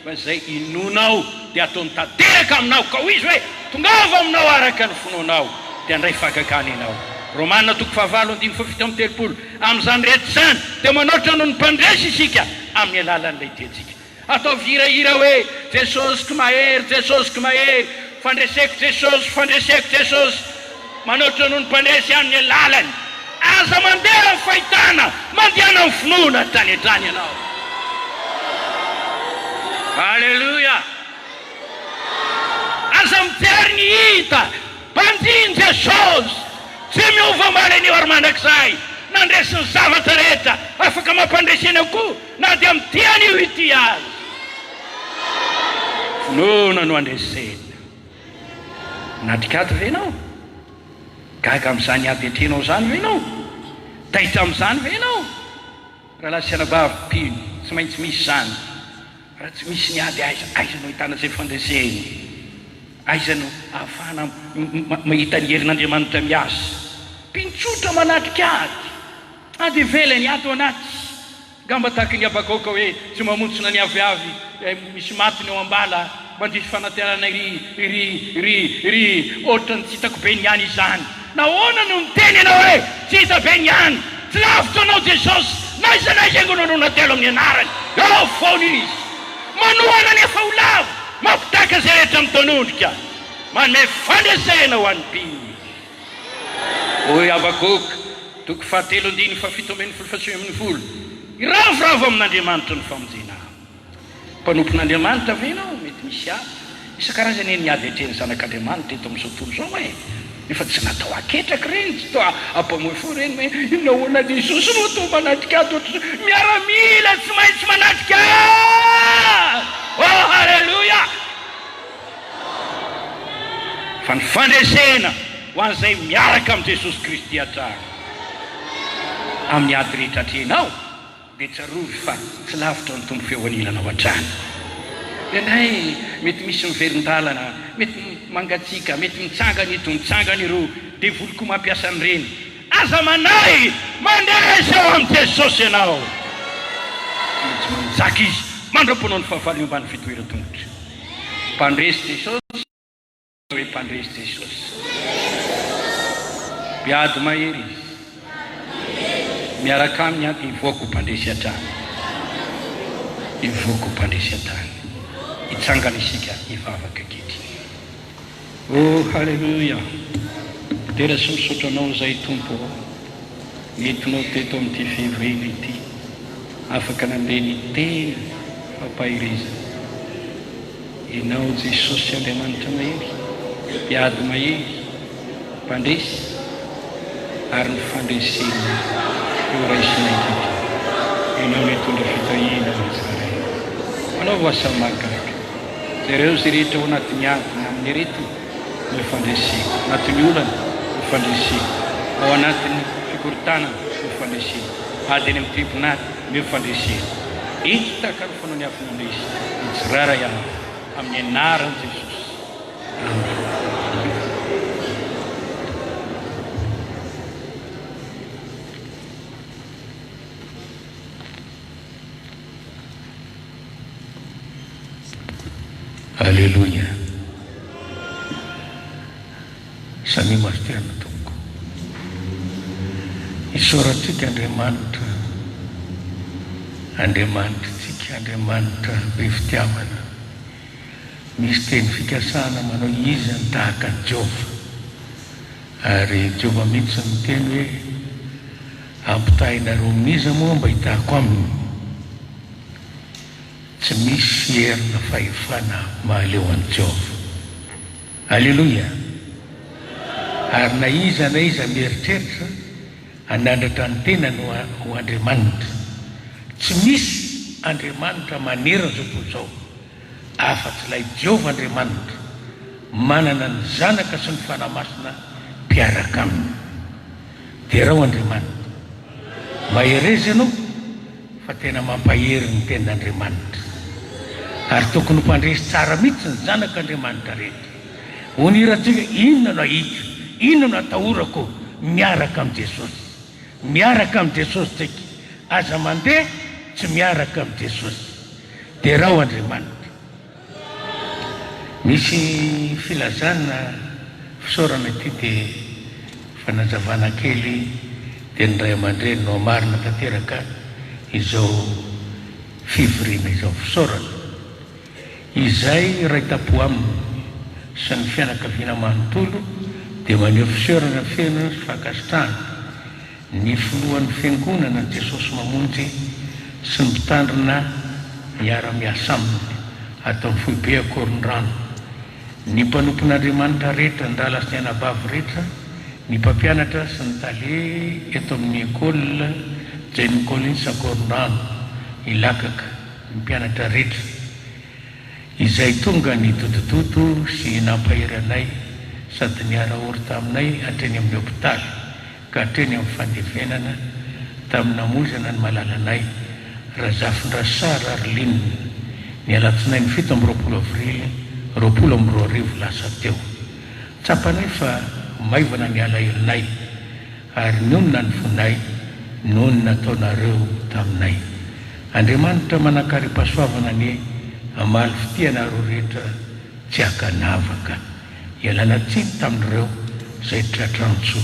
Speaker 3: fa zay inonao dia ataony tanteraka aminao, ka ho izy hoe tongava aminao araka ny finoanao dia andray fakakany ianao. Romanina 5:7-8 amin'izany rehetra zany dia manoatra noho ny mpandresy isika amin'ny alalan'ilay diantsika. Atao virahira hoe Jesosy mahery, Jesosy mahery, fandreseko Jesosy, fandreseko Jesosy, manoatra noho ny mpandresy amin'ny alalany. Aza mandeha ny fahitana, mandehana ny finoana tany an-drany ianao. Halleluja! Aza mijery ny hita, mpanjiny Jesosy, tsy miova malan'io ary mandrakizay, nandresiny zavatra rehetra, afaka mampandresena koa, na dia mitiany io ity azy. Finoana no andresena. Natrikady ve ianao? Gaga amin'izany ady atrenao zany ve ianao? Taitra amin'izany ve ianao? Raha lasianabavy mpino, tsy maintsy misy zany. Raha tsy misy ny ady aizanao hitana izay fandreseny, aizanao ahafahana mahita ny herin'Andriamanitra miasa. Mpintsotra manatrika ady ivelany ady ao anaty. Gamba tahaka ny Abakoka hoe tsy mamontsona ny aviavy, misy matiny eo ambala, mandisy fanantenana ry ohatrany tsy hitako be niany izany. Nahoana no miteny ianao hoe tsy hita be niany? Tsy lavitra anao Jesosy, naiza aingonao no natelo amin'ny anarany. Ao foana izy, manohana nefa ho lavo, mampitaka zay rehetra mitanondrika, manome fandresena ho an'ny mpino. Hoy Abakoka 2:7-7-10, iravoravo amin'Andriamanitra ny famonjena. Mpanompon'Andriamanitra ve ianao? Mety misy ady isan-karazany ny ady hatreny zanak'Andriamanitra eto amin'izao tontolo zao e. Nefa tsy natao aketraka reny, tsy tao ampamoy fo reny hoe nahoana Jesosy no atao manatrika ady, miaramila tsy maintsy manatrika ady. Oh, halleluja! Fa ny fandresena ho an'izay miaraka amin'i Jesosy Kristy hatrany amin'ny ady rehetra atrenao dia tsarovy fa tsy lavitra ny tombo feoanilanao hatrany. Ianay mety misy miverin-dalana, mety mangatsika, mety mitsangana ito, mitsangana ireo, dia voliko mampiasa an'ireny. Aza manay mandresy eo amin'i Jesosy ianao. Tsy manjaka izy mandram-ponao ny fahavaliny ambany fitoeran-tongotra. Mpandresy Jesosy, hoe mpandresy Jesosy. Mpiady mahery izy, miaraka aminy ady ivoako mpandresy hatrany, ivoako mpandresy hatrany, hitsangana isika hivavaka ankehitriny. Oh, halleluja! Tera sy misaotra anao izay tompo, nentinao teto amin'ity février ity, afaka nandeha ny tena fampahirezana. Ianao Jesosy Andriamanitra mahery, mpiady mahery, mpandresy, ary ny fandresena eo raisinay kity. Ianao mitondra fitahina tsara. Manao asa mahagaga. Zareo zay rehetra ao anatin'ny adina amin'ny arety no fandresena, anatin'ny olana no fandresena, ao anatin'ny fikorontanana no fandresena, ady eny amin'ny tribonaly no fandresena. Ito tahaka ny fanao ny afin'andresy, mitsirara ihany amin'ny anaran'i Jesosy. Amen.
Speaker 2: Haleluya. Sani martiana tompoko. Isaorantsika Andriamanitra, Andriamanitritsika, Andriamanitra be fitiavana. Misy teny fikasana manao izy ny tahaka ny Jehova, ary Jehova mihitsy ny teny hoe ampitahinareo amin'iza moa mba hitako aminy. Tsy misy herina fahefana mahaleo an'i Jehova. Haleluya. Ary na iza mieritreritra hanandratra ny tenany ho Andriamanitra, tsy misy Andriamanitra manerana zao tontolo izao afa-tsy ilay Jehova Andriamanitra manana ny zanaka sy ny fanahy masina mpiaraka aminy. Dia rao Andriamanitra maherezy ianao fa tena mampahery ny tenin'Andriamanitra, ary tokony mpandresy tsara mihitsy ny zanak'Andriamanitra rehetra. Ho ny ratsika, inona no ahiko, inona no atahorako miaraka amin'ny Jesosy. Miaraka amin'ny Jesosy tsika, aza mandeha tsy miaraka amin'ny Jesosy. Dia rao Andriamanitra, misy filazana fisaorana ity dia fanazavana kely dia ny ray aman-dreny no marina tanteraka izao fivoriana izao fisaorana. Izay ray tapo aminy sy ny fianakaviana manontolo dia maneho fisaorana feno sy fankasitrahana ny filohan'ny fiangonana ny Jesosy mamonjy sy ny mpitandrina miara-miasa aminy atao amin'ny foibe Akorondrano, ny mpanompon'Andriamanitra rehetra, ny rala sy ny anabavy rehetra, ny mpampianatra sy ny tale eto amin'ny ekôla Jean Collins Akorondrano, ilakaka ny mpianatra rehetra izay tonga ny dodododo sy nampahery anay sady niara-ory taminay hatreny amin'ny hôpitaly ka hatreny amin'ny fandevenana tamin'ny namozana ny malalanay Razafindrasara Arlinina ny alatsinainy 7 amby 20 avrily 2022 lasa teo. Tsapanay fa maivana ny alahelinay ary nonona ny fonay, nonona nataonareo taminay. Andriamanitra manakaripasoavana ny amaly fitianareo rehetra tsy hakanavaka, ialana tsiny tamin'ireo izay tratrantso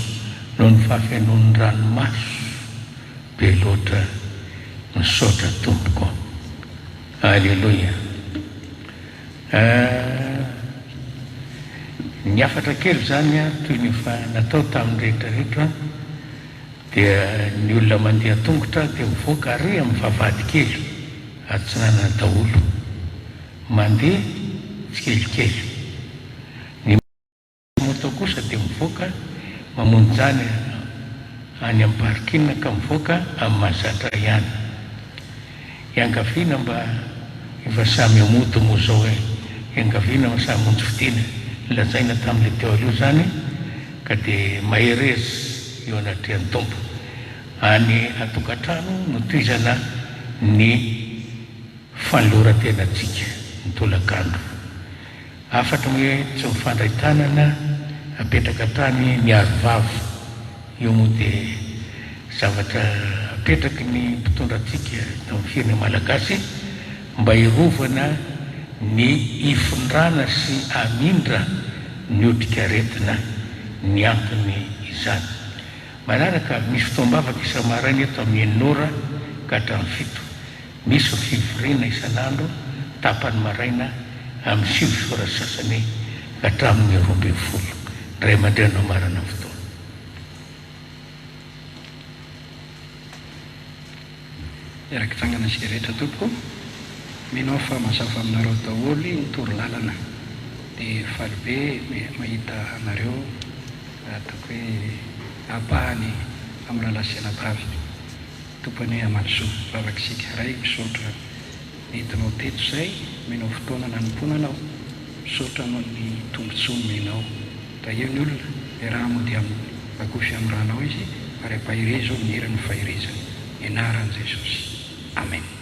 Speaker 2: noho ny fahafianoan'ny ranomaso be loatra misaotra tompoko. Haleluya. Ny afatra kely zany toy ny fa natao tamin'ny rehetrarehetra dia ny olona mandeha tongotra dia mivoaka ary amin'ny vavahady kely atsinana daholo mandeha tsikelikely. Ny moto kosa dia mivoaka mamonjy zany any amin'ny parking ka mivoaka amin'ny mahazatra ihany. Iangaviana mba efa samy amoto moa zao hoe iangaviana mba samy monjy fidiana lazaina tamin'ilay teo aloha zany ka dia maherezy eo anatrehan'ny tompo any atokantrano no toizana ny fanoloran-tenantsika ny tolakandro. Afatra hoe tsy mifandray tanana apetraka trany miaro vava, io moa dia zavatra apetraky ny mpitondrantsika tamin'ny firenena malagasy mba hirovana ny ifindrana sy amindra ny otrika aretina ny antony izany. Manaraka misy fotoam-bavaka isa-maraina eto amin'ny 9 ora ka hatramin'ny 7, misy fivoriana isan'andro tapany maraina amin'ny 7 ora sasany ka hatramin'ny 12. Ray aman-dreny no marana fotoana.
Speaker 3: Eraky tsangana sy rehetra tompoko, minao fa mazava aminareo daholo ny toro-lalana dia faly be mahita anareo ataoko hoe apahany amin'ny lalasenabavy tompony Amalisoa vavakisika ray misaotra entinao teto izay minao fotoana nanomponanao misaotra noho ny tombontsoa minao da eo ny olona dia raha moa dia akofy amin'ny ranao izy ary ampahirezo amin'ny herany fahirezany anaran'i Jesosy. Amen.